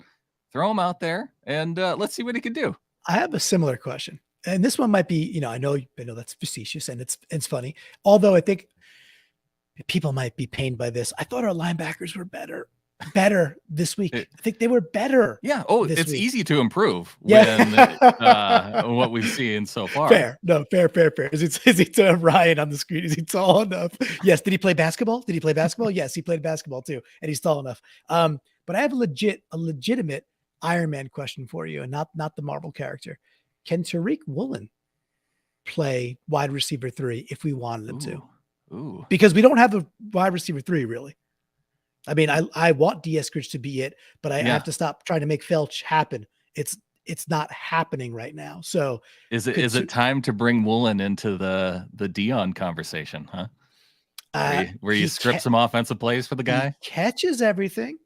Throw him out there and let's see what he can do. I have a similar question, and this one might be, I know that's facetious and it's funny. Although I think people might be pained by this. I thought our linebackers were better this week. I think they were better. Yeah. Oh, it's week. Easy to improve when what we've seen so far. Fair. No, fair. Is it Ryan on the screen? Is he tall enough? Yes. Did he play basketball? Yes, he played basketball too. And he's tall enough. But I have a legitimate Iron Man question for you, and not the Marvel character. Can Tariq Woolen play wide receiver 3 if we wanted him to? Ooh. Because we don't have a wide receiver 3 really. I mean, I want D. Eskridge to be it, but I have to stop trying to make Felch happen. It's not happening right now. So is it time to bring Woolen into the Dion conversation, huh? Where you script some offensive plays for the guy? He catches everything.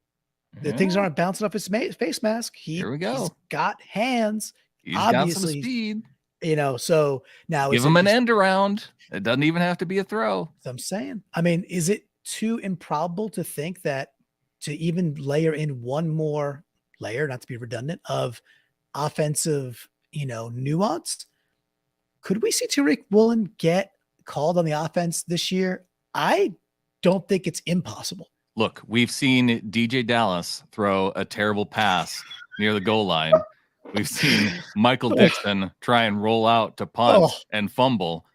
The things aren't bouncing off his face mask. Here we go. He's got hands. He's got some speed. So now give him an end around. It doesn't even have to be a throw. I'm saying. I mean, is it too improbable to think that to even layer in one more layer, not to be redundant, of offensive, nuance? Could we see Tariq Woolen get called on the offense this year? I don't think it's impossible. Look, we've seen DJ Dallas throw a terrible pass near the goal line. We've seen Michael Dixon try and roll out to punt and fumble.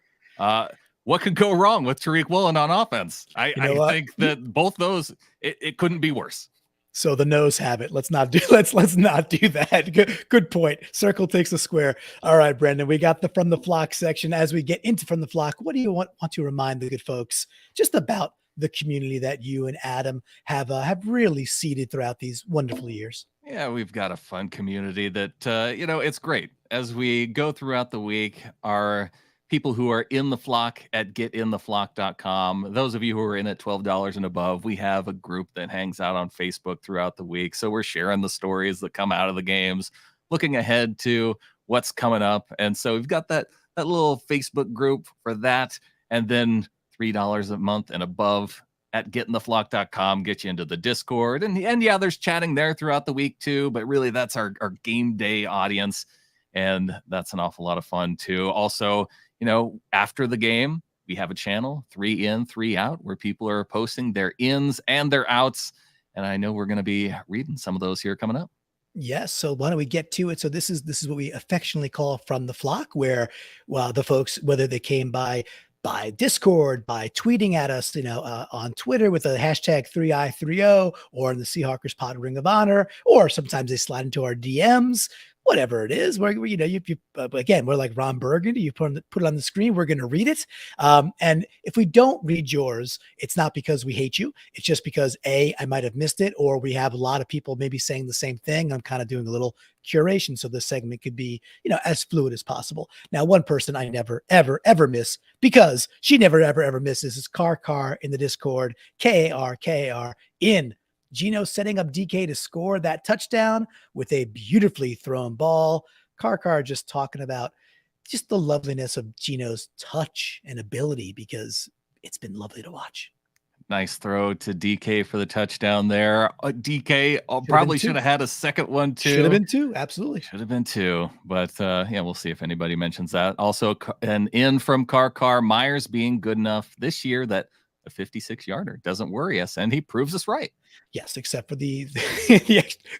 What could go wrong with Tariq Woolen on offense? I think that both those, it couldn't be worse. So the no's have it. Let's not do that. Good point. Circle takes a square. All right, Brendan, we got the From the Flock section. As we get into From the Flock, what do you want to remind the good folks just about the community that you and Adam have really seeded throughout these wonderful years? Yeah, we've got a fun community that, it's great. As we go throughout the week, our people who are in the flock at getintheflock.com. Those of you who are in at $12 and above, we have a group that hangs out on Facebook throughout the week. So we're sharing the stories that come out of the games, looking ahead to what's coming up. And so we've got that little Facebook group for that. And then $3 a month and above at getintheflock.com get you into the Discord. And yeah, there's chatting there throughout the week too, but really that's our game day audience. And that's an awful lot of fun too. Also, after the game, we have a channel, 3 in, 3 out, where people are posting their ins and their outs. And I know we're going to be reading some of those here coming up. Yes. So why don't we get to it? So this is what we affectionately call From the Flock, where the folks, whether they came by Discord, by tweeting at us, on Twitter with the hashtag 3i30, or in the Seahawkers Pod Ring of Honor, or sometimes they slide into our DMs, whatever it is, where again, we're like Ron Burgundy. You put it on the screen, we're going to read it. And if we don't read yours, it's not because we hate you. It's just because I might have missed it, or we have a lot of people maybe saying the same thing. I'm kind of doing a little curation so this segment could be, as fluid as possible. Now, one person I never, ever, ever miss, because she never, ever, ever misses, is Car in the Discord, Kar in. Geno setting up DK to score that touchdown with a beautifully thrown ball. Car just talking about just the loveliness of Geno's touch and ability, because it's been lovely to watch. Nice throw to DK for the touchdown there. DK probably should have had a second one too. Should have been 2. Absolutely. Should have been 2. But we'll see if anybody mentions that. Also, an in from Car, Myers being good enough this year that a 56-yarder doesn't worry us, and he proves us right. Yes, except for the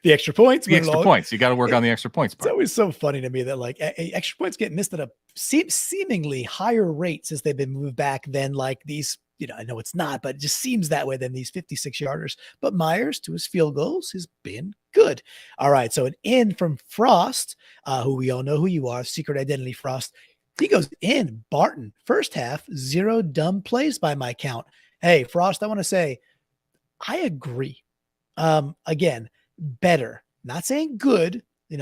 extra points. The extra points. You got to work on the extra points part. It's always so funny to me that extra points get missed at a seemingly higher rate since they've been moved back than these. I know it's not, but it just seems that way than these 56-yarders. But Myers, to his field goals, has been good. All right, so an in from Frost, who we all know who you are, secret identity Frost. He goes in. Barton, first half, 0 dumb plays by my count. Hey, Frost, I want to say, I agree. Again, better. Not saying good.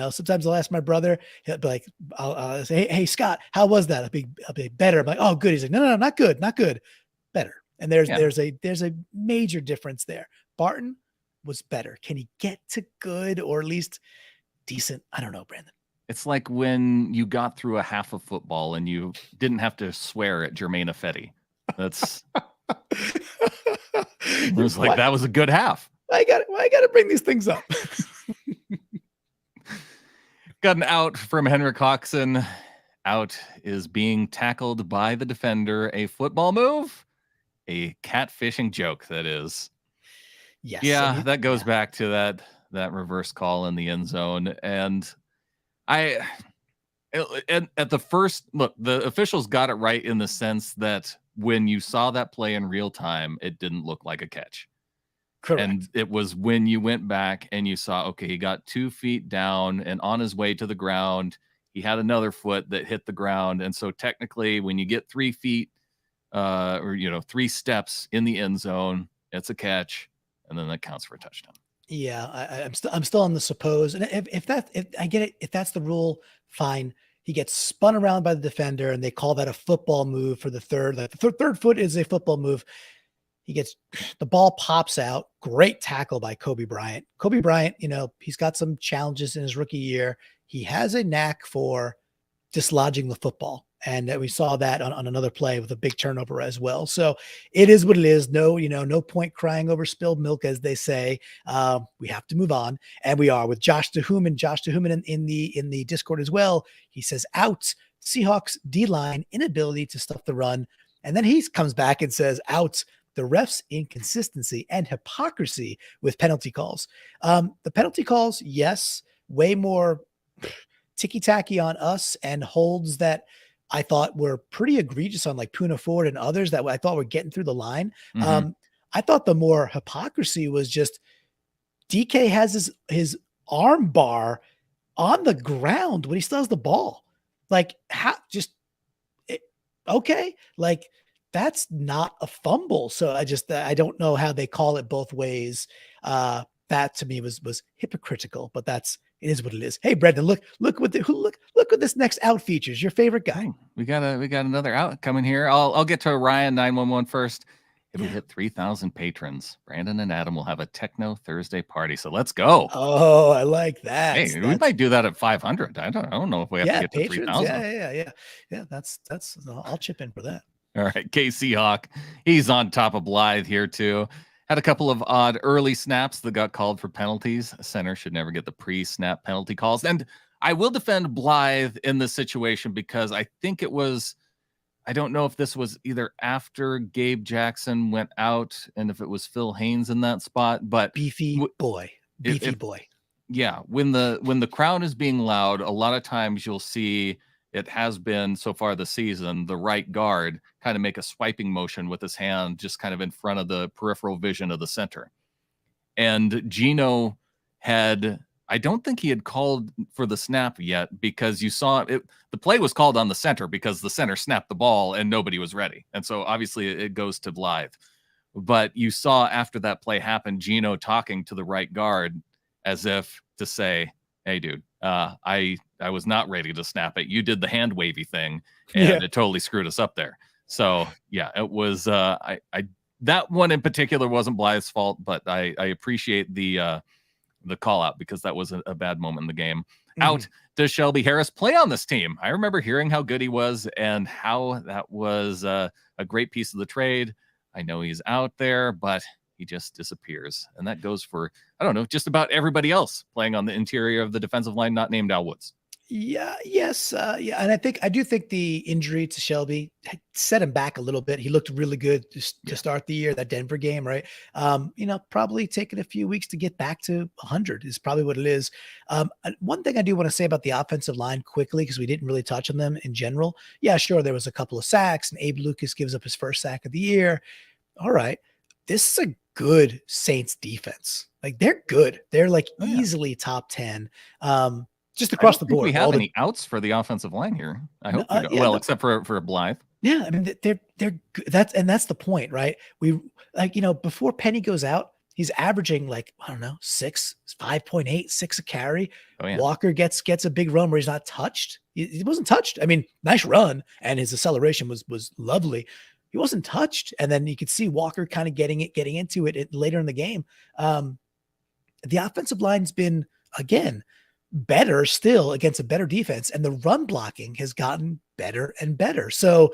Sometimes I'll ask my brother, he'll be like, I'll say, hey, Scott, how was that? I'll be better. I'm like, oh, good. He's like, no, not good, better. And there's a major difference there. Barton was better. Can he get to good, or at least decent? I don't know, Brandon. It's like when you got through a half of football and you didn't have to swear at Jermaine Ifedi. That's it was like, that was a good half. I got to bring these things up. Got an out from Henrik Hawkson. Out is being tackled by the defender. A football move, a catfishing joke, that is. Yes. Yeah, that goes back to that reverse call in the end zone. And at the first look, the officials got it right in the sense that when you saw that play in real time, it didn't look like a catch. Correct. And it was when you went back and you saw, okay, he got 2 feet down and on his way to the ground, he had another foot that hit the ground. And so technically when you get 3 feet or 3 steps in the end zone, it's a catch. And then that counts for a touchdown. Yeah, I'm still on the suppose. And if I get it, if that's the rule, fine. He gets spun around by the defender and they call that a football move for the third. Like the third foot is a football move. The ball pops out. Great tackle by Kobe Bryant. Kobe Bryant, he's got some challenges in his rookie year. He has a knack for dislodging the football. And we saw that on another play with a big turnover as well. So it is what it is. No, no point crying over spilled milk, as they say. We have to move on. And we are with Josh Tehuman in the Discord as well. He says, out. Seahawks D-line inability to stop the run. And then he comes back and says, out. The refs' inconsistency and hypocrisy with penalty calls. The penalty calls, yes, way more ticky-tacky on us, and holds that I thought were pretty egregious on like Puna Ford and others that I thought were getting through the line. Mm-hmm. I thought the more hypocrisy was just DK has his arm bar on the ground when he still has the ball. Like, okay, like, that's not a fumble. So I don't know how they call it both ways. That to me was hypocritical, but that's It is what it is. Hey, Brendan, look what this next out features. Your favorite guy. Oh, we got another out coming here. I'll get to Ryan 911 first. If we hit 3,000 patrons, Brandon and Adam will have a Techno Thursday party. So let's go. Oh, I like that. Hey, we might do that at 500. I don't know if we have to get patrons, to 3,000. Yeah. That's. I'll chip in for that. All right, KC Hawk. He's on top of Blythe here too. Had a couple of odd early snaps that got called for penalties. A center should never get the pre-snap penalty calls. And I will defend Blythe in this situation because I think it was, I don't know if this was either after Gabe Jackson went out and if it was Phil Haynes in that spot, but beefy boy. Yeah, when the crowd is being loud, a lot of times you'll see, it has been so far this season, the right guard kind of make a swiping motion with his hand just kind of in front of the peripheral vision of the center. And Geno I don't think he had called for the snap yet because you saw it. The play was called on the center because the center snapped the ball and nobody was ready. And so obviously it goes to Blythe. But you saw after that play happened, Geno talking to the right guard as if to say, hey, dude, I was not ready to snap it. You did the hand wavy thing, and it totally screwed us up there. So yeah, it was. That one in particular wasn't Blythe's fault, but I appreciate the call out because that was a bad moment in the game. Mm-hmm. Out does Shelby Harris play on this team? I remember hearing how good he was and how that was a great piece of the trade. I know he's out there, but he just disappears. And that goes for, I don't know, just about everybody else playing on the interior of the defensive line, not named Al Woods. Yeah. Yes. Yeah. And I do think the injury to Shelby set him back a little bit. He looked really good to start the year, that Denver game, right? Probably taking a few weeks to get back to 100 is probably what it is. One thing I do want to say about the offensive line quickly, because we didn't really touch on them in general. Yeah, sure. There was a couple of sacks and Abe Lucas gives up his first sack of the year. All right. This is a good Saints defense. Like they're good. They're like easily top 10. Just across the board. We have any outs for the offensive line here? I hope we don't. Except for Blythe. Yeah, I mean they're that's the point, right? We before Penny goes out, he's averaging 5.8, 6 a carry. Oh, yeah. Walker gets a big run where he's not touched. He wasn't touched. I mean, nice run, and his acceleration was lovely. He wasn't touched, and then you could see Walker kind of getting into it later in the game. The offensive line's been again better still against a better defense, and the run blocking has gotten better and better. So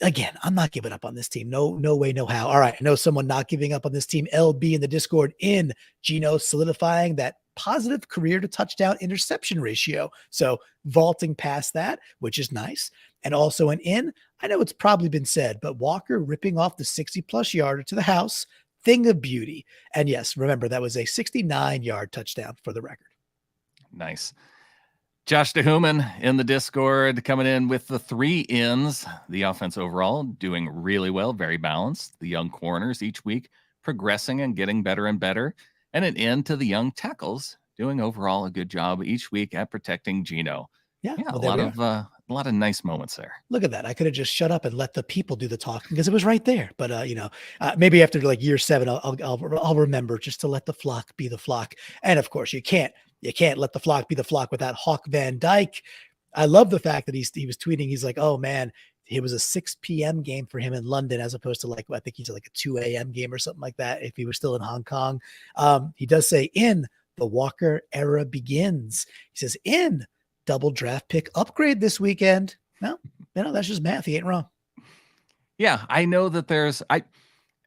again, I'm not giving up on this team. No way, no how. All right. I know someone not giving up on this team, LB in the Discord, in Geno solidifying that positive career to touchdown interception ratio. So vaulting past that, which is nice. And also I know it's probably been said, but Walker ripping off the 60+ yarder to the house, thing of beauty. And yes, remember that was a 69-yard touchdown for the record. Nice. Josh DeHuman in the Discord coming in with the 3 ins. The offense overall doing really well, very balanced. The young corners each week progressing and getting better and better. And an in to the young tackles doing overall a good job each week at protecting Geno. Yeah, a lot of nice moments there. Look at that. I could have just shut up and let the people do the talking because it was right there. But maybe after year 7, I'll remember just to let the flock be the flock. And of course, you can't let the flock be the flock without Hawk Van Dyke. I love the fact that he was tweeting. He's like, oh man, it was a 6 p.m. game for him in London as opposed to I think he's like a 2 a.m. game or something like that if he was still in Hong Kong. He does say in the Walker era begins. He says in double draft pick upgrade this weekend. No, that's just math. He ain't wrong. Yeah, I know that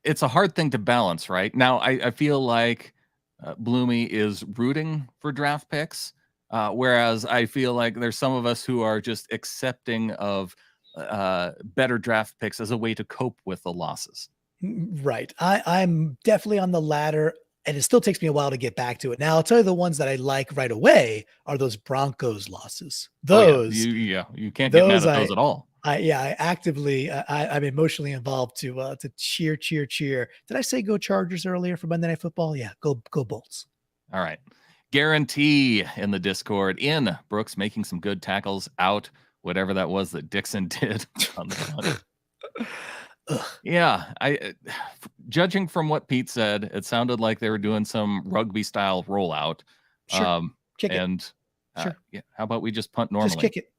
it's a hard thing to balance right now. I feel like Bloomy is rooting for draft picks, whereas I feel like there's some of us who are just accepting of better draft picks as a way to cope with the losses. Right. I'm definitely on the latter, and it still takes me a while to get back to it. Now, I'll tell you the ones that I like right away are those Broncos losses. Those, you can't get mad at those at all. I actively, I'm emotionally involved to cheer. Did I say go Chargers earlier for Monday Night Football? Yeah, go Bolts. All right. Guarantee in the Discord. In Brooks making some good tackles, out whatever that was that Dixon did on the front. Yeah, judging from what Pete said, it sounded like they were doing some rugby style rollout. Sure. Kick it. And Sure. yeah, how about we just punt normally? Just kick it.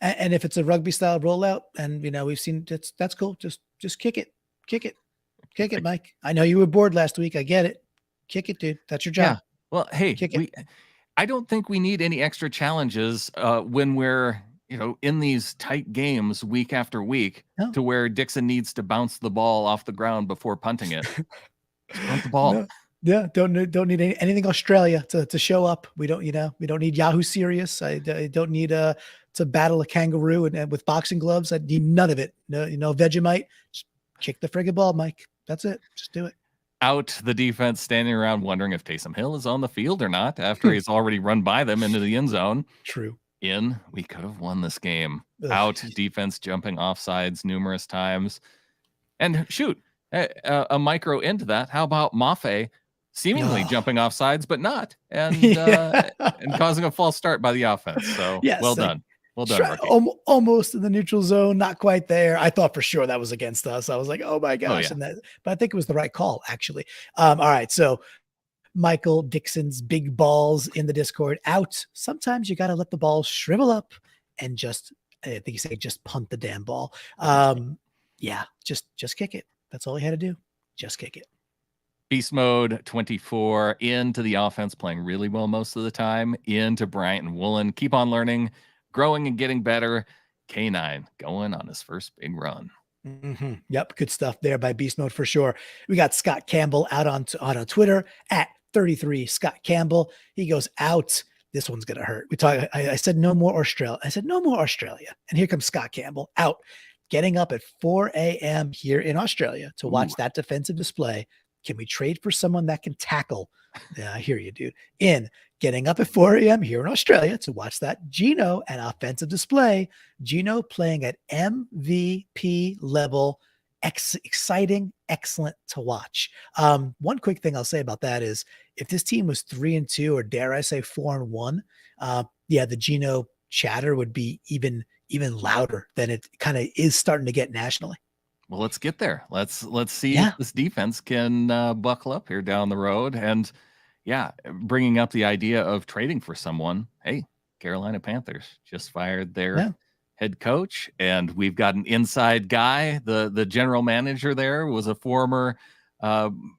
And if it's a rugby style rollout, and we've seen that's cool. Just kick it. Kick it, Mike. I know you were bored last week. I get it. Kick it, dude. That's your job. Yeah. Well, hey, Kick it. I don't think we need any extra challenges when we're, in these tight games week after week to where Dixon needs to bounce the ball off the ground before punting it. Just punt the ball. No. Yeah, don't need anything Australia to show up. We don't need Yahoo Serious. I don't need to battle a kangaroo and with boxing gloves. I need none of it. No, Vegemite. Just kick the friggin' ball, Mike. That's it. Just do it. Out the defense standing around wondering if Taysom Hill is on the field or not after he's already run by them into the end zone. True. We could have won this game. Out defense jumping offsides numerous times. And shoot, a micro into that. How about Mafe seemingly jumping offsides, but not, and causing a false start by the offense. So yes, well done. Well done. Almost in the neutral zone, not quite there. I thought for sure that was against us. I was like, oh my gosh. Yeah. But I think it was the right call, actually. All right. So Michael Dixon's big balls in the Discord out. Sometimes you got to let the ball shrivel up and just punt the damn ball. Just kick it. That's all he had to do. Just kick it. Beast mode 24 into the offense, playing really well most of the time. Into Bryant and Woolen. Keep on learning, growing and getting better. K9 going on his first big run. Mm-hmm. Yep. Good stuff there by Beast Mode for sure. We got Scott Campbell out on Twitter at 33 Scott Campbell. He goes out. This one's going to hurt. I said no more Australia. And here comes Scott Campbell out, getting up at 4 a.m. here in Australia to watch that defensive display. Can we trade for someone that can tackle? Yeah, I hear you, dude. Getting up at 4 a.m. here in Australia to watch that Geno and offensive display. Geno playing at MVP level. Exciting, excellent to watch. One quick thing I'll say about that is if this team was 3-2, or dare I say 4-1, the Geno chatter would be even louder than it kind of is starting to get nationally. Well, let's get there. Let's see if this defense can buckle up here down the road. And bringing up the idea of trading for someone. Hey, Carolina Panthers just fired their head coach, and we've got an inside guy. The general manager there was a former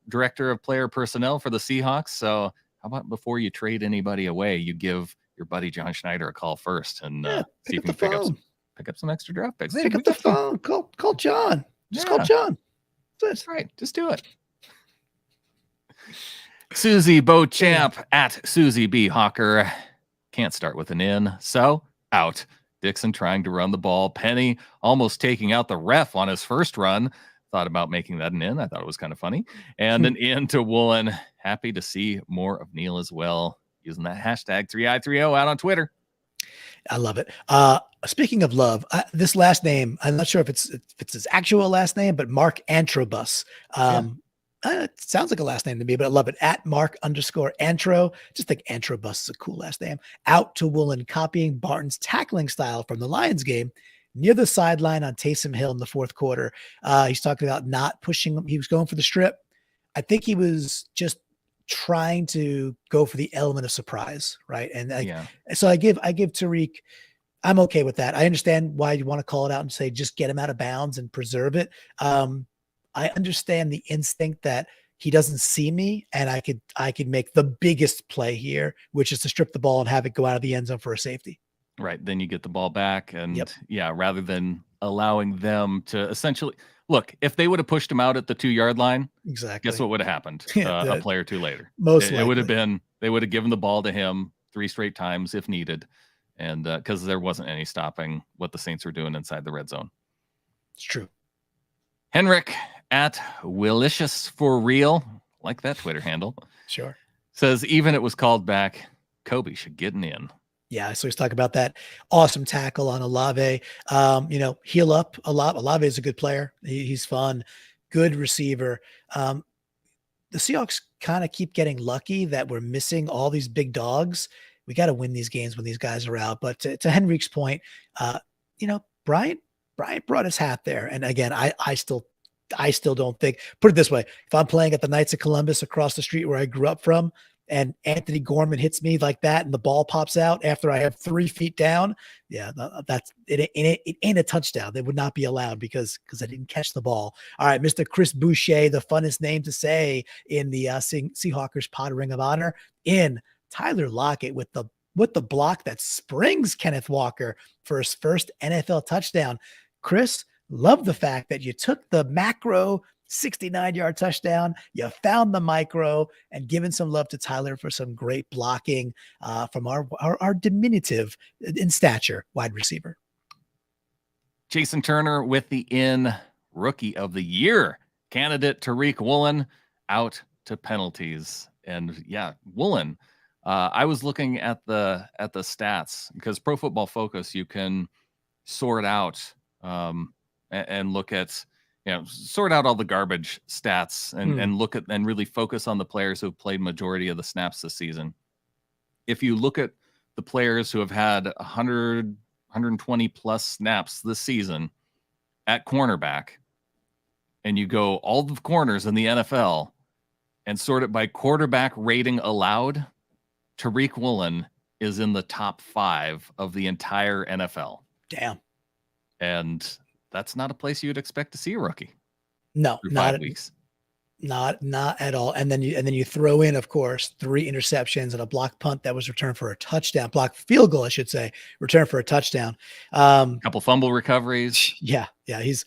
director of player personnel for the Seahawks. So how about before you trade anybody away, you give your buddy John Schneider a call first and see if you can pick up some extra draft picks. Pick up the phone. Call John. Just call John. That's right. Just do it. Susie Beauchamp at Susie B. Hawker. Can't start with an N. So out. Dixon trying to run the ball. Penny almost taking out the ref on his first run. Thought about making that an N. I thought it was kind of funny. And an N to Woolen. Happy to see more of Neal as well. Using that hashtag 3i30 out on Twitter. I love it. Speaking of love, this last name, I'm not sure if it's his actual last name, but Mark Antrobus. It sounds like a last name to me, but I love it. At Mark_Antro. Just think Antrobus is a cool last name. Out to Woolen, copying Barton's tackling style from the Lions game near the sideline on Taysom Hill in the fourth quarter. He's talking about not pushing him. He was going for the strip. I think he was just trying to go for the element of surprise, right? And so I give Tariq, I'm okay with that. I understand why you want to call it out and say just get him out of bounds and preserve it. I understand the instinct that he doesn't see me, and I could make the biggest play here, which is to strip the ball and have it go out of the end zone for a safety. Right. Then you get the ball back, and rather than allowing them to essentially look, if they would have pushed him out at the 2-yard line, exactly, guess what would have happened a play or two later? It would have been, they would have given the ball to him 3 straight times if needed. And because there wasn't any stopping what the Saints were doing inside the red zone. It's true. Henrik at Willicious for real, like that Twitter handle. Sure. Says even it was called back, Kobe should get an in. Yeah, so he's talking about that awesome tackle on Olave. Heal up a lot. Olave is a good player. He's fun, good receiver. The Seahawks kind of keep getting lucky that we're missing all these big dogs. We got to win these games when these guys are out. But to Henrik's point, Bryant brought his hat there. And again, I still don't think, put it this way, if I'm playing at the Knights of Columbus across the street where I grew up from, and Anthony Gorman hits me like that and the ball pops out after I have 3 feet down, yeah, that's it. It ain't a touchdown. They would not be allowed because I didn't catch the ball. All right, Mr. Chris Boucher, the funnest name to say in the Seahawkers Pod Ring of Honor, in Tyler Lockett with the block that springs Kenneth Walker for his first NFL touchdown. Chris, love the fact that you took the macro 69-yard touchdown, you found the micro, and given some love to Tyler for some great blocking from our diminutive in stature wide receiver. Jason Turner with the Rookie of the Year candidate. Tariq Woolen out to penalties. And yeah, Woolen, I was looking at the stats because Pro Football Focus, you can sort out and look at, sort out all the garbage stats and look at and really focus on the players who have played majority of the snaps this season. If you look at the players who have had 100, 120 plus snaps this season at cornerback, and you go all the corners in the NFL and sort it by quarterback rating allowed, Tariq Woolen is in the top 5 of the entire NFL. Damn. And that's not a place you would expect to see a rookie. No, not 5 weeks. Not at all. And then you throw in, of course, 3 interceptions and a block punt that was returned for a touchdown, block field goal, I should say, returned for a touchdown. Couple fumble recoveries. Yeah. He's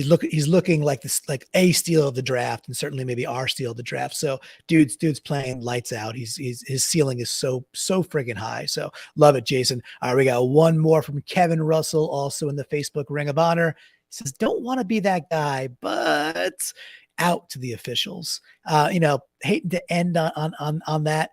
looking like this, like a steal of the draft, and certainly maybe our steal of the draft. So dude's playing lights out. His ceiling is so friggin' high. So love it, Jason. All right, we got one more from Kevin Russell, also in the Facebook Ring of Honor. He says, don't want to be that guy, but out to the officials. Hating to end on that,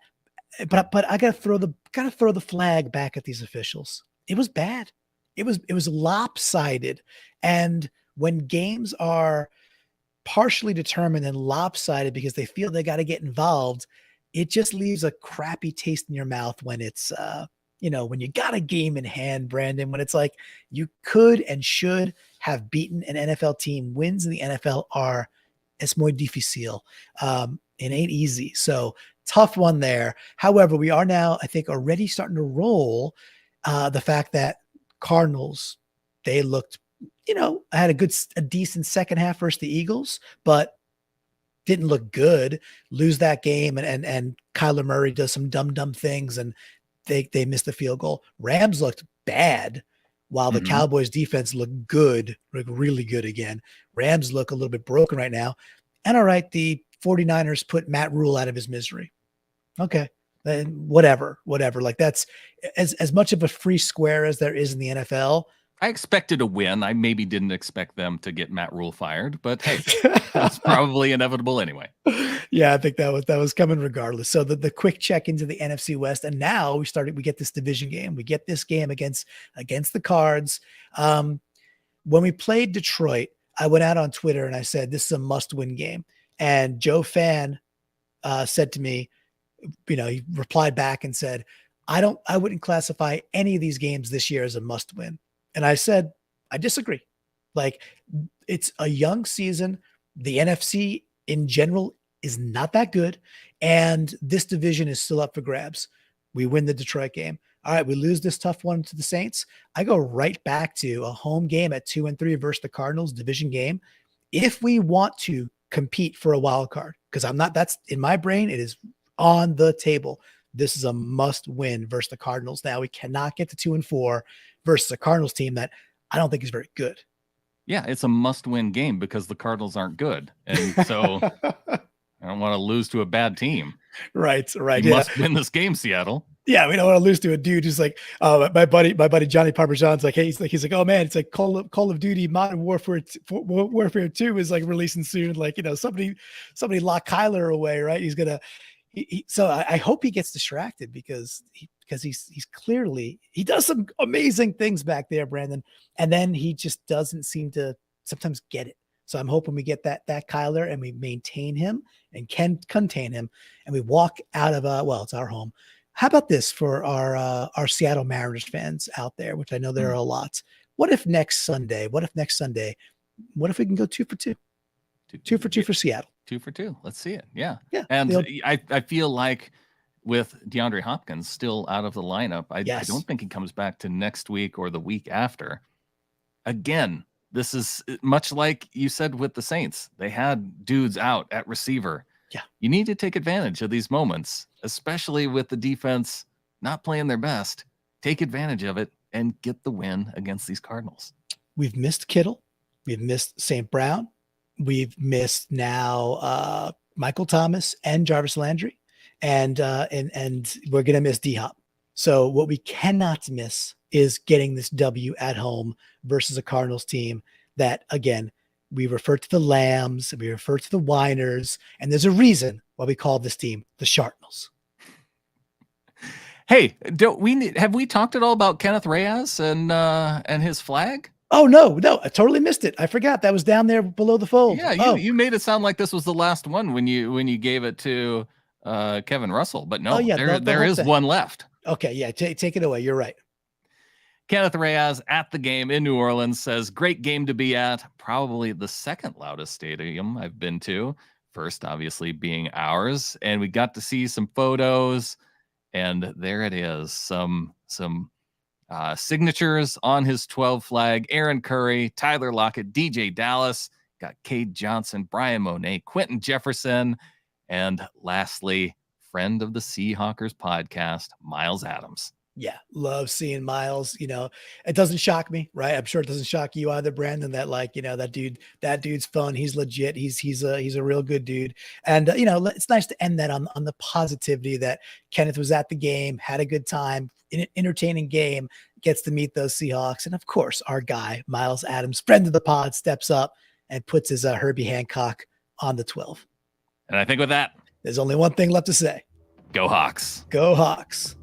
but I gotta throw the flag back at these officials. It was bad. It was lopsided. And when games are partially determined and lopsided because they feel they got to get involved, it just leaves a crappy taste in your mouth when it's, when you got a game in hand, Brandon, when it's like you could and should have beaten an NFL team. Wins in the NFL es muy difícil. It ain't easy. So tough one there. However, we are now, I think, already starting to roll the fact that Cardinals, they looked, had a decent second half versus the Eagles, but didn't look good. Lose that game, and Kyler Murray does some dumb things, and they missed the field goal. Rams looked bad, while the Cowboys defense looked good, like really good again. Rams look a little bit broken right now. And all right, the 49ers put Matt Rule out of his misery. Okay. Whatever. Like that's as much of a free square as there is in the NFL. I expected a win. I maybe didn't expect them to get Matt Rule fired, but hey, that's probably inevitable anyway. Yeah, I think that was coming regardless. So the quick check into the NFC West, and now we get this division game. We get this game against the Cards. When we played Detroit, I went out on Twitter and I said this is a must-win game. And Joe Fan said to me, he replied back and said, I wouldn't classify any of these games this year as a must-win. And I said, I disagree. Like, it's a young season. The NFC in general is not that good. And this division is still up for grabs. We win the Detroit game. All right, we lose this tough one to the Saints. I go right back to a home game at 2-3 versus the Cardinals, division game. If we want to compete for a wild card, because that's in my brain, it is on the table. This is a must win versus the Cardinals. Now we cannot get to 2-4 versus a Cardinals team that I don't think is very good. Yeah, it's a must-win game because the Cardinals aren't good. And so I don't want to lose to a bad team. Right. You must win this game, Seattle. Yeah, we don't want to lose to a dude who's like, my buddy Johnny Parmesan's like, hey, he's like, oh man, it's like Call of Duty Modern Warfare 2 is like releasing soon. Like, somebody lock Kyler away, right? He's gonna. So I hope he gets distracted because he's clearly, he does some amazing things back there, Brandon, and then he just doesn't seem to sometimes get it. So I'm hoping we get that Kyler and we maintain him and can contain him, and we walk out of it's our home. How about this for our Seattle Mariners fans out there, which I know there are a lot. What if next Sunday, we can go 2 for 2? 2 for 2 for Seattle. 2 for 2. Let's see it. Yeah. Yeah. And I feel like with DeAndre Hopkins still out of the lineup, I don't think he comes back to next week or the week after. Again, this is much like you said with the Saints. They had dudes out at receiver. Yeah. You need to take advantage of these moments, especially with the defense not playing their best. Take advantage of it and get the win against these Cardinals. We've missed Kittle. We've missed St. Brown. We've missed now Michael Thomas and Jarvis Landry. And we're going to miss D-Hop. So what we cannot miss is getting this W at home versus a Cardinals team that, again, we refer to the Lambs, we refer to the Whiners, and there's a reason why we call this team the Shartnals. Hey, have we talked at all about Kenneth Reyes and his flag? Oh, no, I totally missed it. I forgot that was down there below the fold. Yeah, you made it sound like this was the last one when you gave it to Kevin Russell, but no, there is one left. Okay, yeah, take it away. You're right. Kenneth Reyes at the game in New Orleans says, great game to be at. Probably the second loudest stadium I've been to. First, obviously, being ours. And we got to see some photos. And there it is. Some signatures on his 12 flag. Aaron Curry, Tyler Lockett, DJ Dallas. Got Cade Johnson, Brian Monet, Quentin Jefferson. And lastly, friend of the Seahawkers podcast, Miles Adams. Yeah, love seeing Miles. You know, it doesn't shock me, right? I'm sure it doesn't shock you either, Brandon, that like, you know, that dude's fun. He's legit. He's a real good dude. And you know, it's nice to end that on the positivity that Kenneth was at the game, had a good time, an entertaining game, gets to meet those Seahawks. And of course, our guy, Miles Adams, friend of the pod, steps up and puts his Herbie Hancock on the 12. And I think with that, there's only one thing left to say. Go Hawks. Go Hawks.